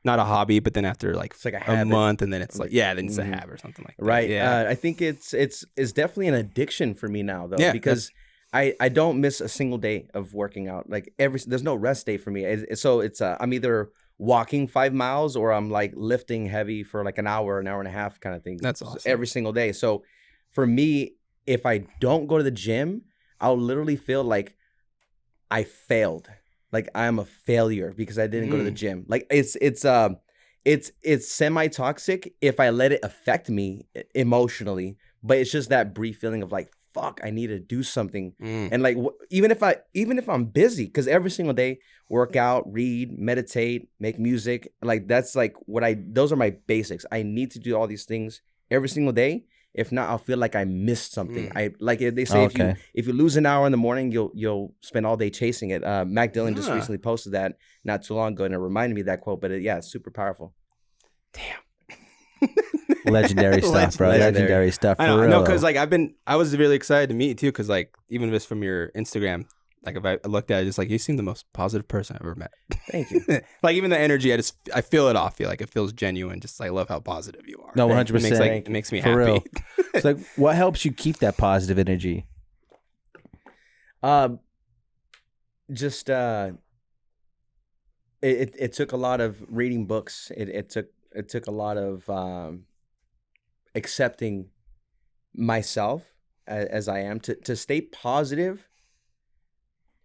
not a hobby, but then after it's like a month, and then it's like then it's a habit or something like that. Right. Yeah. I think it's definitely an addiction for me now though, because I don't miss a single day of working out. Like there's no rest day for me. So it's I'm either walking 5 miles or I'm like lifting heavy for like an hour and a half kind of thing. That's awesome. Every single day. So for me, if I don't go to the gym, I'll literally feel like I failed. Like I'm a failure because I didn't go to the gym. Like it's semi-toxic if I let it affect me emotionally, but it's just that brief feeling of like, fuck, I need to do something. And like even if I'm busy, because every single day, work out, read, meditate, make music, like that's like those are my basics. I need to do all these things every single day. If not, I'll feel like I missed something. I like they say, if you lose an hour in the morning, you'll spend all day chasing it. Mac Dillon just recently posted that not too long ago, and it reminded me of that quote. But it's super powerful. Damn. Legendary stuff, bro. Legendary stuff. For real. No, because like I was really excited to meet you too, because like even just from your Instagram, like if I looked at it, just like you seem the most positive person I've ever met. Thank you. Like even the energy, I feel it off. Like it feels genuine. Just I love how positive you are. No, 100%. It makes me for happy. Real. It's like, what helps you keep that positive energy? Just it took a lot of reading books. It took a lot of accepting myself as I am to stay positive.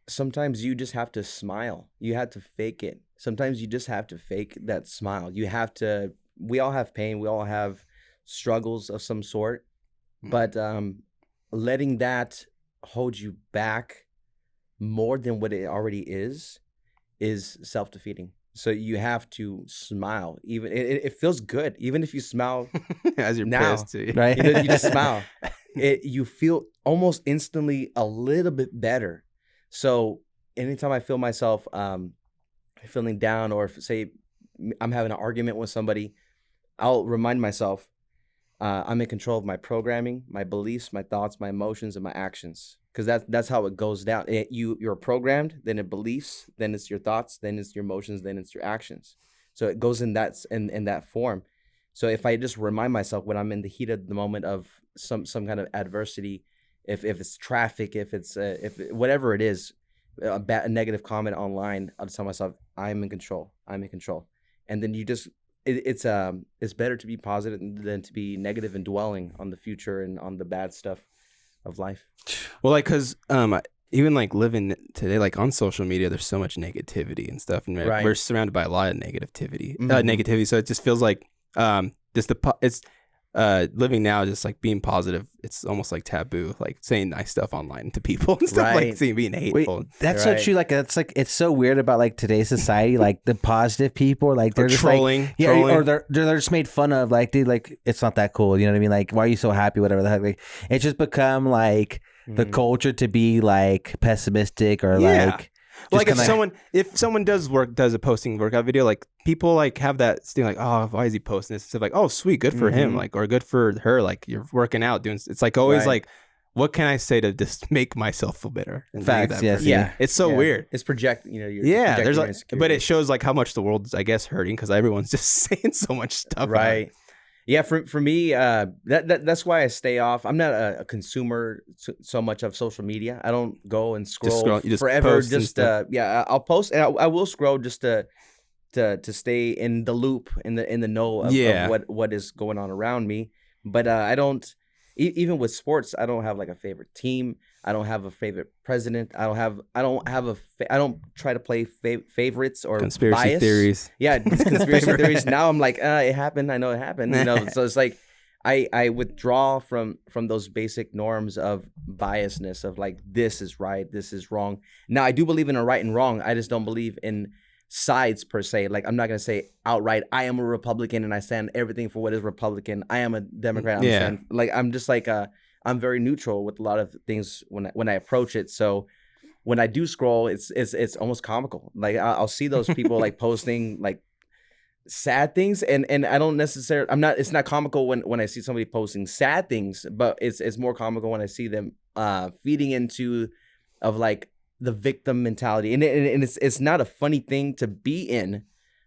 Sometimes you just have to smile. You have to fake it. Sometimes you just have to fake that smile. We all have pain. We all have struggles of some sort. But letting that hold you back more than what it already is self-defeating. So you have to smile. Even it feels good, even if you smile as you're now, pissed too. Right. you just smile. You feel almost instantly a little bit better. So anytime I feel myself feeling down, or if, say I'm having an argument with somebody, I'll remind myself I'm in control of my programming, my beliefs, my thoughts, my emotions, and my actions. Because that's how it goes down. You're programmed, then it beliefs, then it's your thoughts, then it's your emotions, then it's your actions. So it goes in that form. So if I just remind myself when I'm in the heat of the moment of some kind of adversity, if it's traffic, if it's whatever it is, a negative comment online, I'll tell myself I'm in control. I'm in control, and then you just it's better to be positive than to be negative and dwelling on the future and on the bad stuff of life. Well, like, cause even like living today, like on social media, there's so much negativity and stuff, and we're surrounded by a lot of negativity. Negativity. So it just feels like it's living now, just like being positive. It's almost like taboo, like saying nice stuff online to people and stuff, like being hateful. Wait, that's so true. Like that's like it's so weird about like today's society. Like the positive people, like they're just trolling, like or they're just made fun of. Like dude, like it's not that cool. You know what I mean? Like why are you so happy? Whatever the heck. Like it's just become like the culture to be like pessimistic or like. Like if someone does a posting workout video, like people like have that thing like, oh, why is he posting this? Instead of like, oh, sweet, good for him, like, or good for her, like you're working out, doing. It's like always like, what can I say to just make myself feel better? Facts, yes, yeah. It's so weird. It's project, you know. There's like, but it shows like how much the world's, I guess, hurting because everyone's just saying so much stuff. Right. Yeah, for me, that's why I stay off. I'm not a consumer so much of social media. I don't go and scroll forever. I'll post and I will scroll just to stay in the loop, in the know of what is going on around me. But I don't. Even with sports, I don't have like a favorite team. I don't have a favorite president. I don't try to play favorites or conspiracy theories. Yeah, conspiracy theories. Now I'm like, it happened. I know it happened. You know, so it's like I withdraw from those basic norms of biasness of like this is right, this is wrong. Now I do believe in a right and wrong. I just don't believe in sides per se. Like I'm not gonna say outright I am a Republican and I stand everything for what is Republican. I am a Democrat. I'm just like I'm very neutral with a lot of things when I approach it. So when I do scroll, it's almost comical. Like I'll see those people like posting like sad things, and I don't necessarily. It's not comical when I see somebody posting sad things, but it's more comical when I see them feeding into of like the victim mentality, and it's not a funny thing to be in,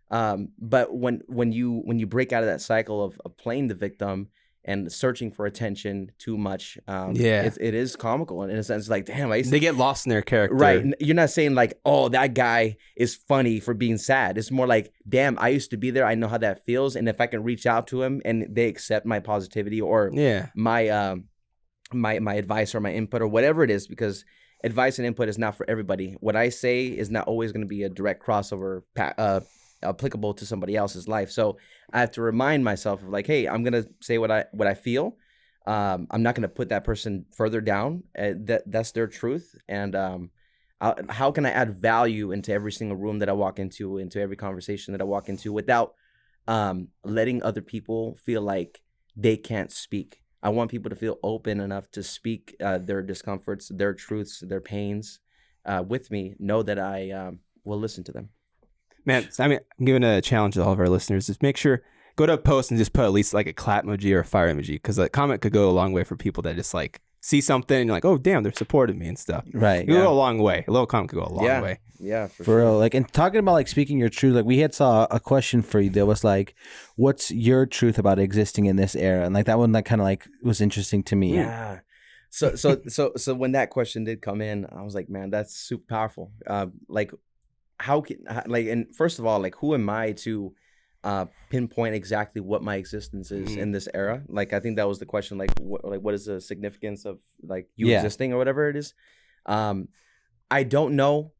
but when you break out of that cycle of playing the victim and searching for attention too much, it is comical, and in a sense, like damn, they get lost in their character, right? You're not saying like, oh, that guy is funny for being sad. It's more like, damn, I used to be there. I know how that feels, and if I can reach out to him and they accept my positivity or my my advice or my input or whatever it is, because advice and input is not for everybody. What I say is not always going to be a direct crossover applicable to somebody else's life. So I have to remind myself of like, hey, I'm going to say what I feel. I'm not going to put that person further down. That's their truth. And how can I add value into every single room that I walk into every conversation that I walk into without letting other people feel like they can't speak. I want people to feel open enough to speak their discomforts, their truths, their pains with me. Know that I will listen to them. Man, I mean, I'm giving a challenge to all of our listeners. Just make sure, go to a post and just put at least like a clap emoji or a fire emoji, because a comment could go a long way for people that just like see something and you're like, oh, damn, they're supporting me and stuff. Right. It could go a long way. A little comment could go a long way. Yeah, for sure. Real. Like, and talking about like speaking your truth, like we had saw a question for you that was like, what's your truth about existing in this era? And like that one, that kind of like was interesting to me. Yeah. So when that question did come in, I was like, man, that's super powerful. Like, how can and first of all, like, who am I to pinpoint exactly what my existence is in this era? Like, I think that was the question. Like, what is the significance of like you existing or whatever it is? I don't know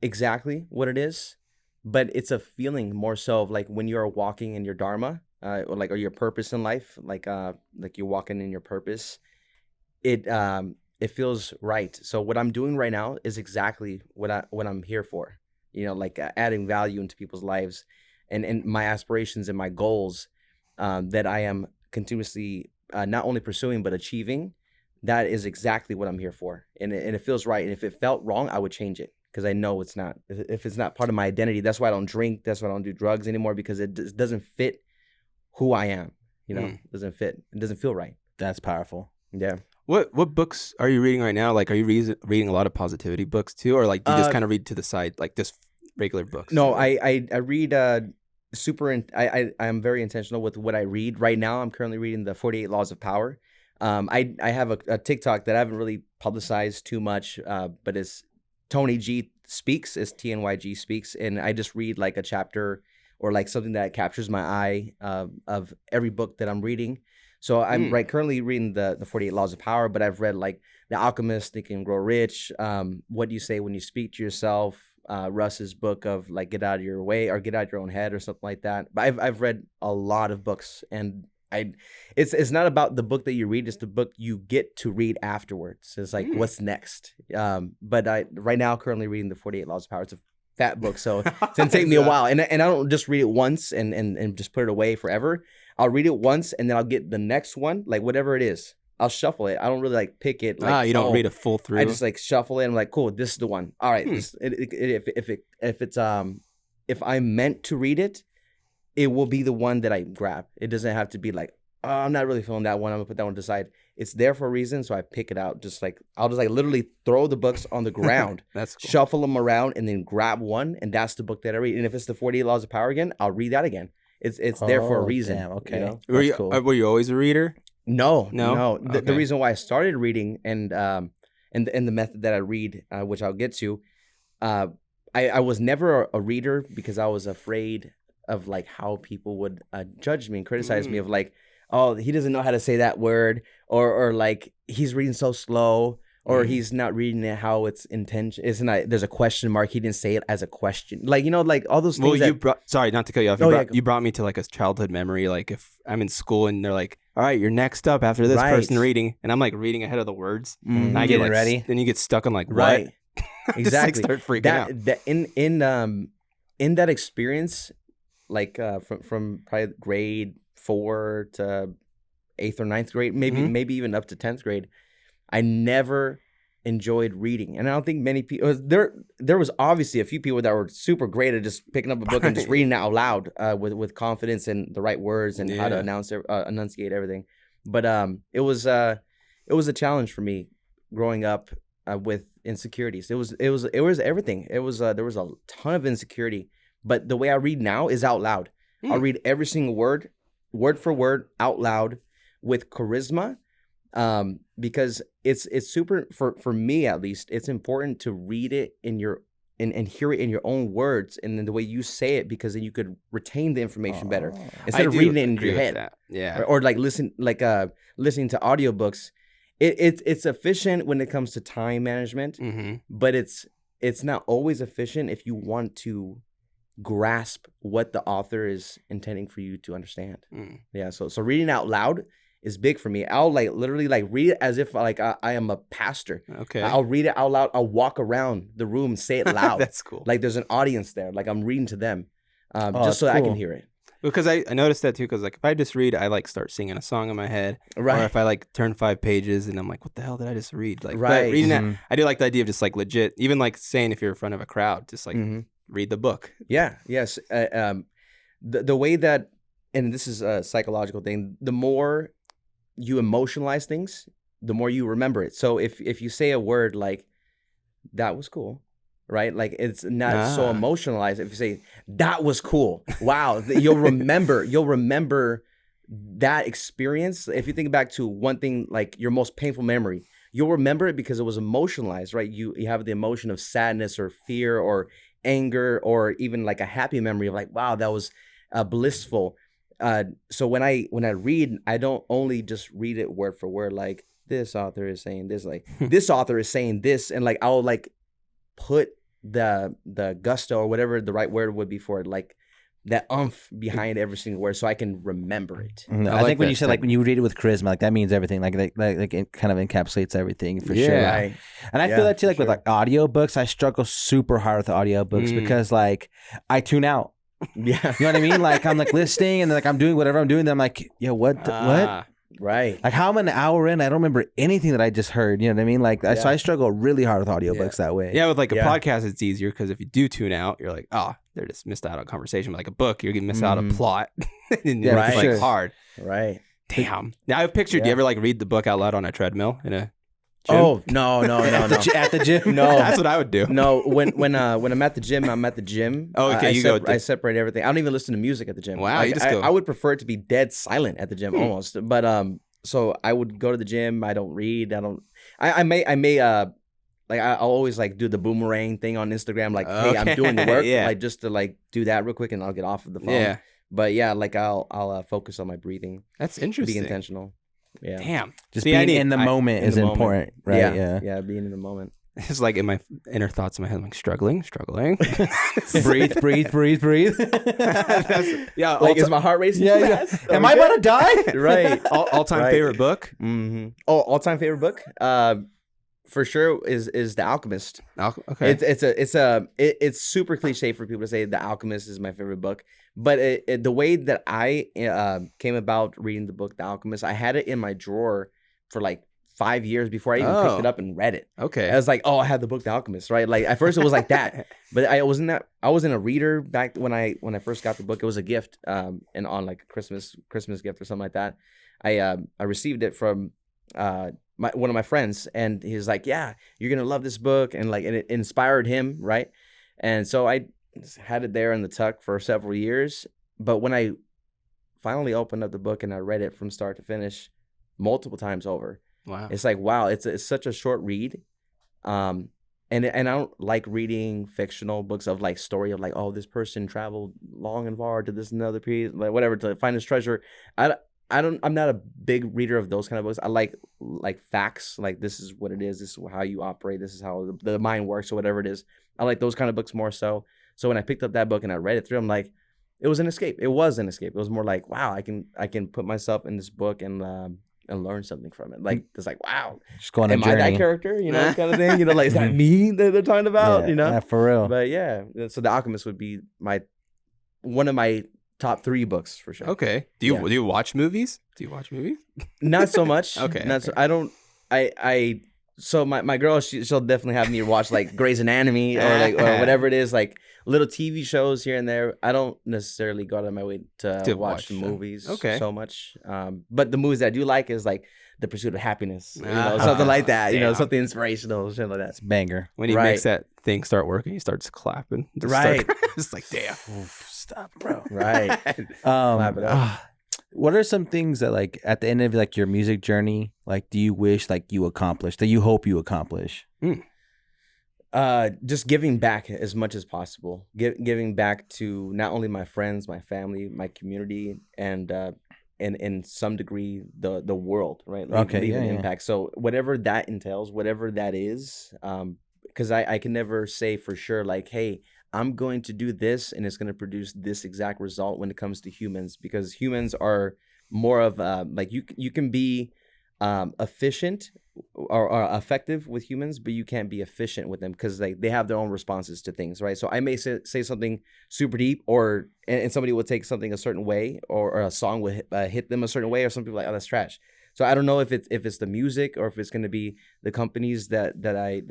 exactly what it is, but it's a feeling more so of like when you're walking in your dharma, or your purpose in life, like you're walking in your purpose. It feels right. So what I'm doing right now is exactly what I'm here for. like adding value into people's lives, and my aspirations and my goals that I am continuously not only pursuing but achieving. That is exactly what I'm here for, and it feels right. And if it felt wrong, I would change it because I know it's not. If it's not part of my identity, that's why I don't drink. That's why I don't do drugs anymore, because it doesn't fit who I am. It doesn't fit. It doesn't feel right. That's powerful. Yeah. What books are you reading right now? Like, are you reading a lot of positivity books too, or like do you just kind of read to the side, like just regular books? No, I read I'm very intentional with what I read. Right now, I'm currently reading the 48 Laws of Power. I have a TikTok that I haven't really publicized too much, but it's TNYG Speaks, it's TNYG Speaks, and I just read like a chapter or like something that captures my eye of every book that I'm reading. So I'm currently reading the 48 Laws of Power, but I've read like The Alchemist, Think and Grow Rich, What Do You Say When You Speak to Yourself, Russ's book of like Get Out of Your Way or Get Out of Your Own Head or something like that. But I've read a lot of books, and it's not about the book that you read, it's the book you get to read afterwards. It's like what's next. But I right now currently reading the 48 Laws of Power. It's a fat book, so it's gonna take me a while. And I don't just read it once and just put it away forever. I'll read it once and then I'll get the next one, like whatever it is. I'll shuffle it. I don't really like pick it. Like, you don't read it full through. I just like shuffle it. I'm like, cool, this is the one. All right. If I'm meant to read it, it will be the one that I grab. It doesn't have to be like, oh, I'm not really feeling that one. I'm gonna put that one to the side. It's there for a reason, so I pick it out. I'll just like literally throw the books on the ground, That's cool. Shuffle them around, and then grab one, and that's the book that I read. And if it's the 48 Laws of Power again, I'll read that again. It's there for a reason. Damn, okay. Were you always a reader? No. Okay. The reason why I started reading and the method that I read, which I'll get to, I was never a reader because I was afraid of like how people would judge me and criticize me of like, oh, he doesn't know how to say that word, or like he's reading so slow, or he's not reading it how it's intention. There's a question mark. He didn't say it as a question. Like, like all those things. Well, sorry, not to cut you off. You brought me to like a childhood memory. Like if I'm in school and they're like, all right, you're next up after this person reading, and I'm like reading ahead of the words. And I get ready. Then you get stuck on like, what? Right. Exactly. Just, like, start freaking out. In that experience, like from probably grade 4 to 8th or 9th grade, maybe even up to 10th grade, I never enjoyed reading. And I don't think many people, there was obviously a few people that were super great at just picking up a book and just reading it out loud with confidence and the right words and how to enunciate everything. But it was a challenge for me growing up with insecurities. It was everything. There was a ton of insecurity. But the way I read now is out loud. I'll read every single word for word, out loud, with charisma. Because it's super for me, at least, it's important to read it and hear it in your own words and in the way you say it, because then you could retain the information better instead of reading it in your head. Yeah. Or like listening to audiobooks. It's efficient when it comes to time management, but it's not always efficient if you want to grasp what the author is intending for you to understand. Yeah. So reading out loud is big for me. I'll like literally like read it as if like I am a pastor. Okay. I'll read it out loud. I'll walk around the room, say it loud. That's cool. Like there's an audience there. Like I'm reading to them, just so that I can hear it. Because I noticed that too. Because like if I just read, I like start singing a song in my head. Right. Or if I like turn 5 pages and I'm like, what the hell did I just read? Like reading that, I do like the idea of just like legit, even like saying if you're in front of a crowd, just like read the book. Yeah. Yes. The way that, and this is a psychological thing, the more you emotionalize things, the more you remember it. So if you say a word like, that was cool, right? Like it's not so emotionalized. If you say, that was cool, wow, you'll remember that experience. If you think back to one thing, like your most painful memory, you'll remember it because it was emotionalized, right? You have the emotion of sadness or fear or anger, or even like a happy memory of like, wow, that was blissful. So when I read, I don't only just read it word for word, like this author is saying this, like this author is saying this, and like I'll like put the gusto or whatever the right word would be for it, like that behind every single word, so I can remember it. No, I think when you said like when you read it with charisma, like that means everything. Like it kind of encapsulates everything for sure. Right. And I feel that too. Like with like audiobooks, I struggle super hard with audiobooks because like I tune out. Yeah, you know what I mean. Like I'm like listening and like I'm doing whatever I'm doing. Then I'm like, yeah, what? Right. Like how I'm an hour in, I don't remember anything that I just heard. You know what I mean? Like so I struggle really hard with audiobooks that way. Yeah, with like a podcast, it's easier because if you do tune out, you're like, oh, they're just missed out on conversation. But like a book, you're gonna miss out on plot. And it's like hard. Right. Damn. Now I've pictured. Do you ever like read the book out loud on a treadmill in a gym? Oh no. At the gym? No, that's what I would do. No, when I'm at the gym, I'm at the gym. Oh, okay. I separate everything. I don't even listen to music at the gym. Wow, like, you just go. I would prefer it to be dead silent at the gym almost. But so I would go to the gym. I don't read. I may like I'll always like do the boomerang thing on Instagram. Like, hey, I'm doing the work. Like just to like do that real quick, and I'll get off of the phone. Yeah. But yeah, like I'll focus on my breathing. That's interesting. Be intentional. Yeah. Damn. Just being in the moment is important, right? Yeah. Being in the moment. It's like in my inner thoughts in my head, I'm like struggling. breathe. Yeah. Like, is my heart racing? Yeah. Am I about to die? Right. All-time favorite book? Mm-hmm. Oh, all-time favorite book? For sure is The Alchemist. Okay. It's super cliche for people to say The Alchemist is my favorite book, but the way that I came about reading the book The Alchemist, I had it in my drawer for like 5 years before I even picked it up and read it. Okay. I was like, oh, I have the book The Alchemist, right? Like at first it was like that, but I wasn't a reader back when I first got the book. It was a gift, and on like a Christmas gift or something like that. I received it from one of my friends, and he was like, yeah, you're gonna love this book, and like, and it inspired him, right? And so I had it there in the tuck for several years, but when I finally opened up the book and I read it from start to finish multiple times over, it's like, wow, it's such a short read, and I don't like reading fictional books of like story of like, oh, this person traveled long and far to this another piece, like whatever, to find his treasure. I'm not a big reader of those kind of books. I like facts, like this is what it is, this is how you operate, this is how the mind works, or whatever it is. I like those kind of books more so. So when I picked up that book and I read it through, I'm like, it was an escape. It was an escape. It was more like, wow, I can put myself in this book and learn something from it. Like it's like, wow, just going on a journey. Am I that character? You know, kind of thing. You know, like, is that me that they're talking about? You know, for real. But yeah, so The Alchemist would be one of my top 3 books for sure. Okay. Do you watch movies? Not so much. Okay. I don't. So my girl, she'll definitely have me watch like Grey's Anatomy or whatever it is, like little TV shows here and there. I don't necessarily go out of my way to watch the movies so much. But the movies that I do like is like The Pursuit of Happiness, something like that. You know, something inspirational, shit like that. It's banger. When he makes that thing start working, he starts clapping. It's like, damn. Stop, bro. Right. Clap it up. What are some things that like at the end of like your music journey, like do you wish like you accomplished, that you hope you accomplish? Just giving back as much as possible. Giving back to not only my friends, my family, my community, and in some degree the world, right? Like leaving an impact. So whatever that entails, whatever that is, because I can never say for sure like, hey, I'm going to do this and it's going to produce this exact result when it comes to humans, because humans are more of like you can be efficient or effective with humans, but you can't be efficient with them because they have their own responses to things, right? So I may say something super deep, and somebody will take something a certain way, or a song will hit them a certain way, or some people are like, oh, that's trash. So I don't know if it's the music or if it's going to be the companies that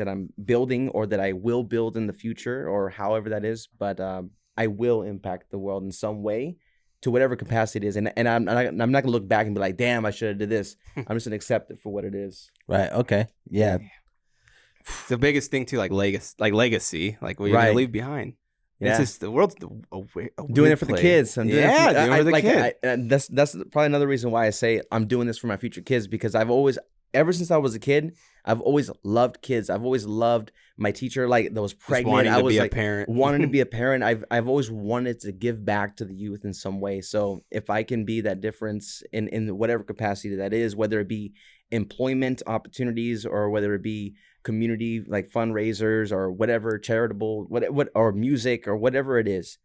I'm building or that I will build in the future, or however that is. But I will impact the world in some way, to whatever capacity it is. And I'm not going to look back and be like, damn, I should have did this. I'm just going to accept it for what it is. Right. Okay. Yeah. It's the biggest thing too, like legacy, like what you're going to leave behind. Yeah. It's just the world's a doing it for the kids. I'm doing it for the kids. That's probably another reason why I say I'm doing this for my future kids, because ever since I was a kid, I've always loved kids. I've always loved my teacher, like that was pregnant. I was like wanting to be a parent. I've always wanted to give back to the youth in some way. So if I can be that difference in whatever capacity that is, whether it be employment opportunities or whether it be community like fundraisers or whatever, charitable, what or music or whatever it is,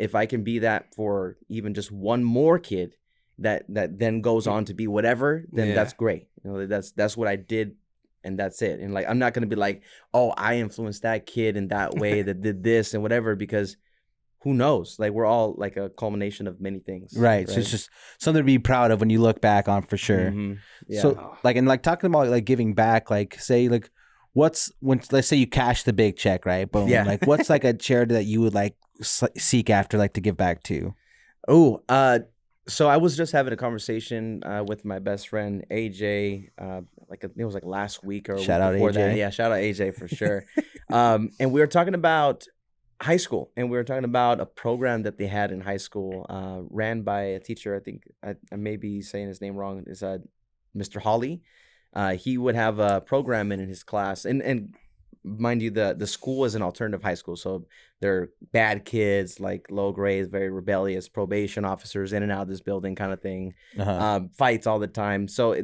if I can be that for even just one more kid that then goes on to be whatever, then that's great. That's what I did, and that's it. And like, I'm not gonna be like, oh, I influenced that kid in that way that did this and whatever, because who knows? Like, we're all like a culmination of many things. Right. So it's just something to be proud of when you look back on, for sure. Mm-hmm. Yeah. So like, and like talking about like giving back, like say like let's say you cash the big check, right? Boom. Yeah. Like what's like a charity that you would like seek after, like to give back to? So I was just having a conversation with my best friend AJ. It was like last week or shout out before AJ. that. Yeah, shout out AJ for sure. And we were talking about high school, and we were talking about a program that they had in high school, ran by a teacher. I think I may be saying his name wrong. Is Mr. Hawley. He would have a program in his class, and mind you, the school is an alternative high school, so they're bad kids, like low grades, very rebellious, probation officers in and out of this building kind of thing, fights all the time. So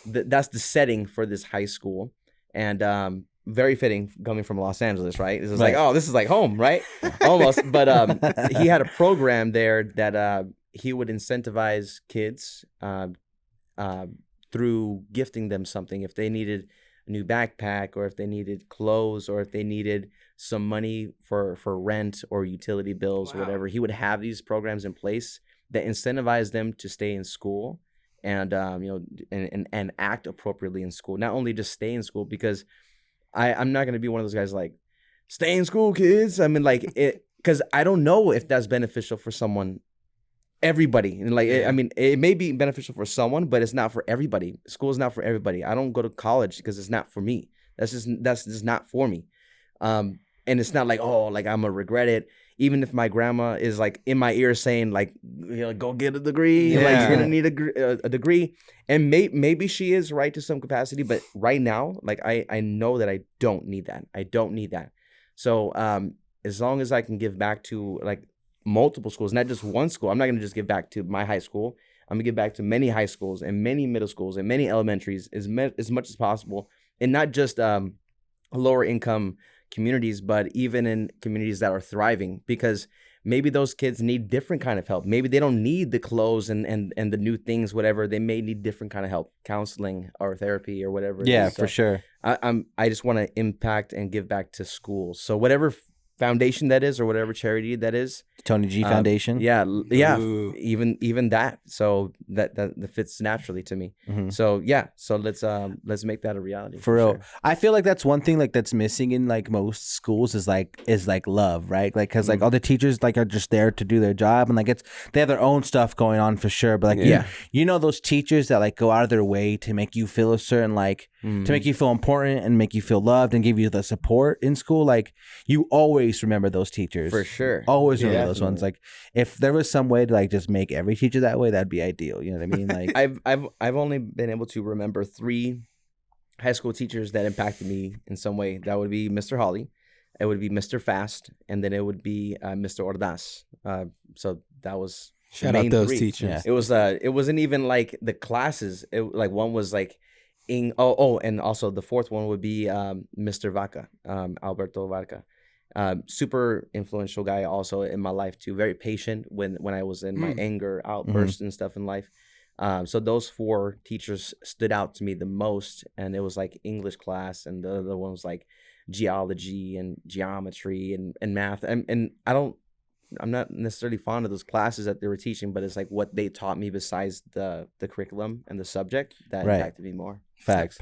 that's the setting for this high school, and very fitting coming from Los Angeles, right? This is like, oh, this is like home, right? Almost. But he had a program there that he would incentivize kids through gifting them something. If they needed a new backpack, or if they needed clothes, or if they needed some money for rent or utility bills, or whatever, he would have these programs in place that incentivize them to stay in school and and act appropriately in school. Not only just stay in school, because I'm not going to be one of those guys like, stay in school, kids. I mean, like, it, because I don't know if that's beneficial for everybody. And like, it may be beneficial for someone, but it's not for everybody. School is not for everybody. I don't go to college because it's not for me. That's just not for me. And it's not like, oh, like I'm gonna regret it. Even if my grandma is like in my ear saying like, go get a degree, like you're gonna need a degree, and maybe she is right to some capacity, but right now, like I know that I don't need that. I don't need that. So as long as I can give back to like multiple schools, not just one school, I'm not gonna just give back to my high school. I'm gonna give back to many high schools and many middle schools and many elementaries as much as possible, and not just lower income communities, but even in communities that are thriving, because maybe those kids need different kind of help. Maybe they don't need the clothes and the new things, whatever. They may need different kind of help, counseling or therapy or whatever. Yeah, for sure. I just want to impact and give back to schools. So whatever foundation that is, or whatever charity that is, Tony G Foundation. Ooh. even that. So that fits naturally to me. Mm-hmm. So so let's make that a reality. For real. Sure. I feel like that's one thing like that's missing in like most schools is like love, right? Like because like all the teachers like are just there to do their job, and like they have their own stuff going on for sure. But like you know those teachers that like go out of their way to make you feel a certain like to make you feel important and make you feel loved and give you the support in school. Like you always remember those teachers for sure. Always remember those ones. Like if there was some way to like just make every teacher that way, that'd be ideal. You know what I mean? Like I've only been able to remember 3 high school teachers that impacted me in some way. That would be Mr. Hawley, it would be Mr. Fast, and then it would be Mr. Ordaz. So that was shout out those 3 teachers. Yeah. It wasn't even like the classes. Like one was like and also the 4th one would be Mr. Vaca, Alberto Vaca. Super influential guy also in my life too. Very patient when I was in my anger outbursts and stuff in life. So those 4 teachers stood out to me the most, and it was like English class, and the other one was like geology and geometry and math. And I'm not necessarily fond of those classes that they were teaching, but it's like what they taught me besides the curriculum and the subject that impacted me more. Facts.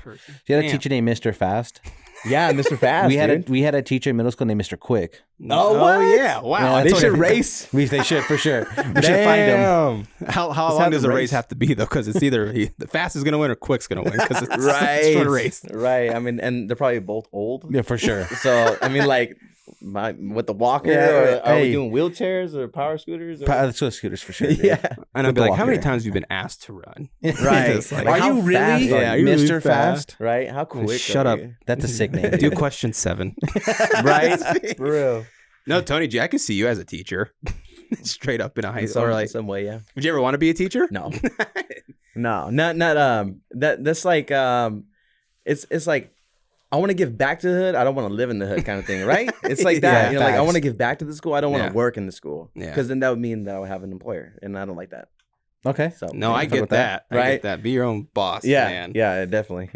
You had a teacher named Mr. Fast. Yeah, Mr. Fast. We had a teacher in middle school named Mr. Quick. Oh yeah! Wow, yeah, they should race. They should for sure. We should find them. How long does a race have to be though? Because it's either the Fast is gonna win or Quick's gonna win. Because it's right, short race. Right. I mean, and they're probably both old. Yeah, for sure. So I mean, like. With the walker, or are we doing wheelchairs or power scooters? Let's go scooters for sure. Yeah. And I'd be like, how many times have you been asked to run? Right. Like, are you really Mr. Fast? Right? How quick? Shut up. That's a sick name. Do question 7. Right? For real. No, Tony G, I can see you as a teacher. Straight up in a high school. Or like some way, yeah. Would you ever want to be a teacher? No. No, not that's like it's like I want to give back to the hood. I don't want to live in the hood kind of thing, right? It's like that. Yeah, like I facts. want to give back to the school. I don't want to Yeah. work in the school. Yeah. Because then that would mean that I would have an employer, and I don't like that. Okay. So No, I fuck get with that. I right? get that. Be your own boss, Yeah, man. yeah, definitely.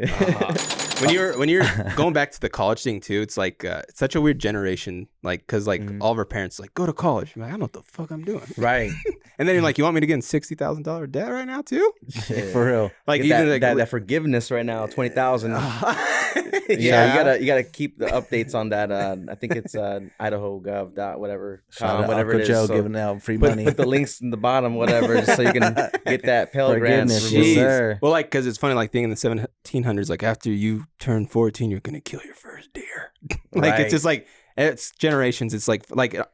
When you're going back to the college thing too, it's like it's such a weird generation. Like, because like all of our parents like go to college. I'm like, I don't know what the fuck I'm doing. Right. And then you're like, you want me to get in $60,000 debt right now too? For real. Like Get even that, like that forgiveness right now, 20,000. yeah, Yeah, you gotta keep the updates on that. I think it's Idaho Gov dot whatever Shout out whatever Uncle it is. Joe So giving out free put, money. put the links in the bottom, whatever, just so you can get that Pell Grant. Forgiveness, removed. yes, sir. Well, like, because it's funny, like, thing in the 1700s, like, after you turn 14, you're going to kill your first deer. Like, Right. it's just like, it's generations. It's like,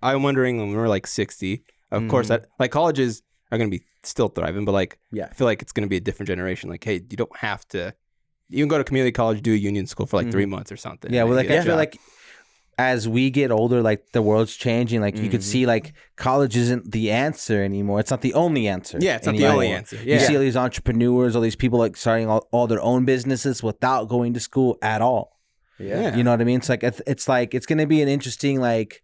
I'm wondering when we're like 60, of course, that, like, colleges are going to be still thriving, but like, Yeah. I feel like it's going to be a different generation. Like, hey, you don't have to, you can go to community college, do a union school for like 3 months or something. Yeah, and well, then like get a I feel job. like as we get older, like the world's changing. Like you could see, like college isn't the answer anymore. It's not the only answer. Yeah, it's not the anymore. only answer. You Yeah. see all these entrepreneurs, all these people like starting all their own businesses without going to school at all. Yeah. You know what I mean? It's like it's gonna be an interesting like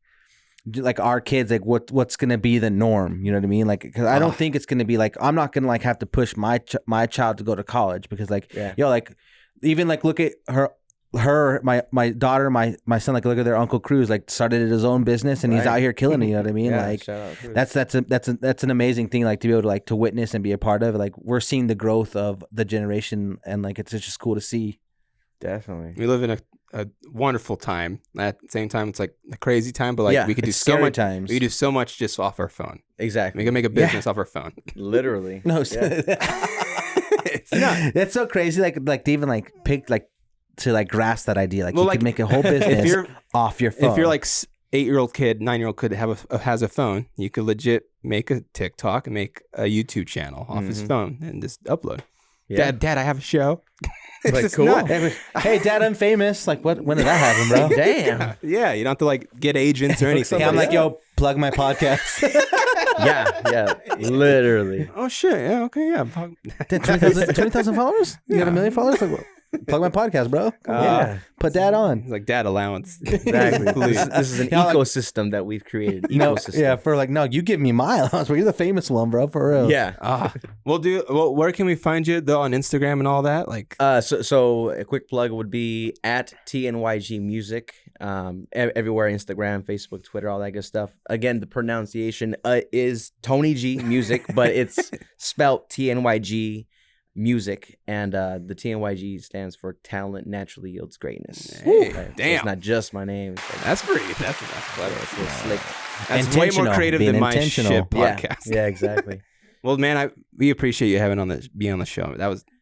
our kids, like what's gonna be the norm. You know what I mean? Like, because I don't think it's gonna be like, I'm not gonna like have to push my child to go to college, because like like even like look at my daughter, my son, like look at their Uncle Cruz, like started his own business and he's out here killing it. You know what I mean? Yeah, Like shout out, Cruz. that's an amazing thing, like to be able to like to witness and be a part of. Like we're seeing the growth of the generation, and like it's just cool to see. Definitely. We live in a wonderful time. At the same time, it's like a crazy time, but like we could do it's so scary much. times. We could do so much just off our phone. Exactly. We can make a business off our phone. Literally. No, It's not. that's so crazy. Like to even like pick like to like grasp that idea. Like Well, you like, could make a whole business you're- off your phone. If you're like 8-year-old kid, 9-year-old kid has a phone, you could legit make a TikTok and make a YouTube channel off his phone and just upload. Yeah. Dad, I have a show. It's Like, just cool. not- hey, Dad, I'm famous. Like what? When did that happen, bro? Damn. Yeah, you don't have to like get agents or anything. Hey, I'm like, yo, plug my podcast. Yeah. Literally. oh shit, yeah, okay, yeah. 20,000 followers? You got 1 million followers? Like, plug my podcast, bro. Yeah. Put Dad on. It's like dad allowance. Exactly. Please. This is an Yeah, like- ecosystem that we've created. No, Ecosystem. yeah, for like, no, you give me my allowance, but you're the famous one, bro, for real. Yeah. Well, where can we find you though on Instagram and all that? Like, So a quick plug would be at TNYG Music, everywhere, Instagram, Facebook, Twitter, all that good stuff. Again, the pronunciation is Tony G Music, but it's spelt TNYG Music, and the TNYG stands for Talent Naturally Yields Greatness. Hey, So damn. it's not just my name. It's like, that's pretty. That's clever. it's real slick. That's way more Intentional, creative being than my intentional. shit Yeah. podcast. Yeah, exactly. Well, man, we appreciate you having being on the show.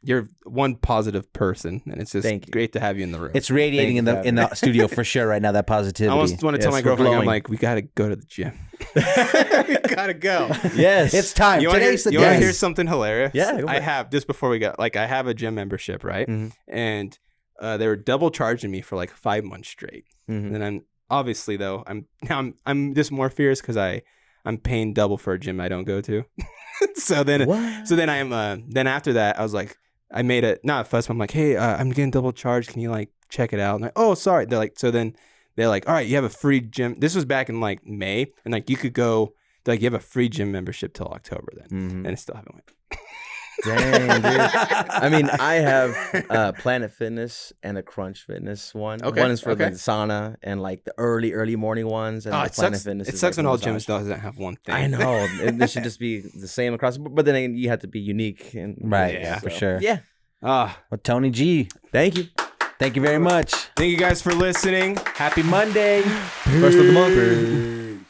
You're one positive person, and it's just Thank you. great to have you in the room. It's radiating in Thank you the for studio for sure right now, that I positivity. almost want to tell Yes, my we're girlfriend, I'm glowing. like, we gotta go to the gym. we gotta go. Yes. It's time. You want Today's the to day. hear something hilarious? Yeah, go for I it. have just before we got I have a gym membership, right? And they were double charging me for like 5 months straight. Mhm. And I'm obviously though I'm just more fierce because I'm paying double for a gym I don't go to. so then then after that I was like, I made it not a fuss. But I'm like, hey, I'm getting double charged. Can you like check it out? And like, oh, sorry. They're like, so then they're like, all right, you have a free gym. This was back in like May, and like you could go. Like you have a free gym membership till October then, and I still haven't went. Dang, dude. I mean, I have Planet Fitness and a Crunch Fitness one. Okay, One is for okay. the sauna and like the early morning ones. And Oh, the it Planet sucks. Fitness It is, sucks like, when all the gyms massage. doesn't have one thing. I know. It should just be the same across. But then you have to be unique. And, Right, Yeah, for so, sure. Yeah. Ah, Well, Tony G, Thank you. thank you very much. thank you guys for listening. Happy Monday. First of the month.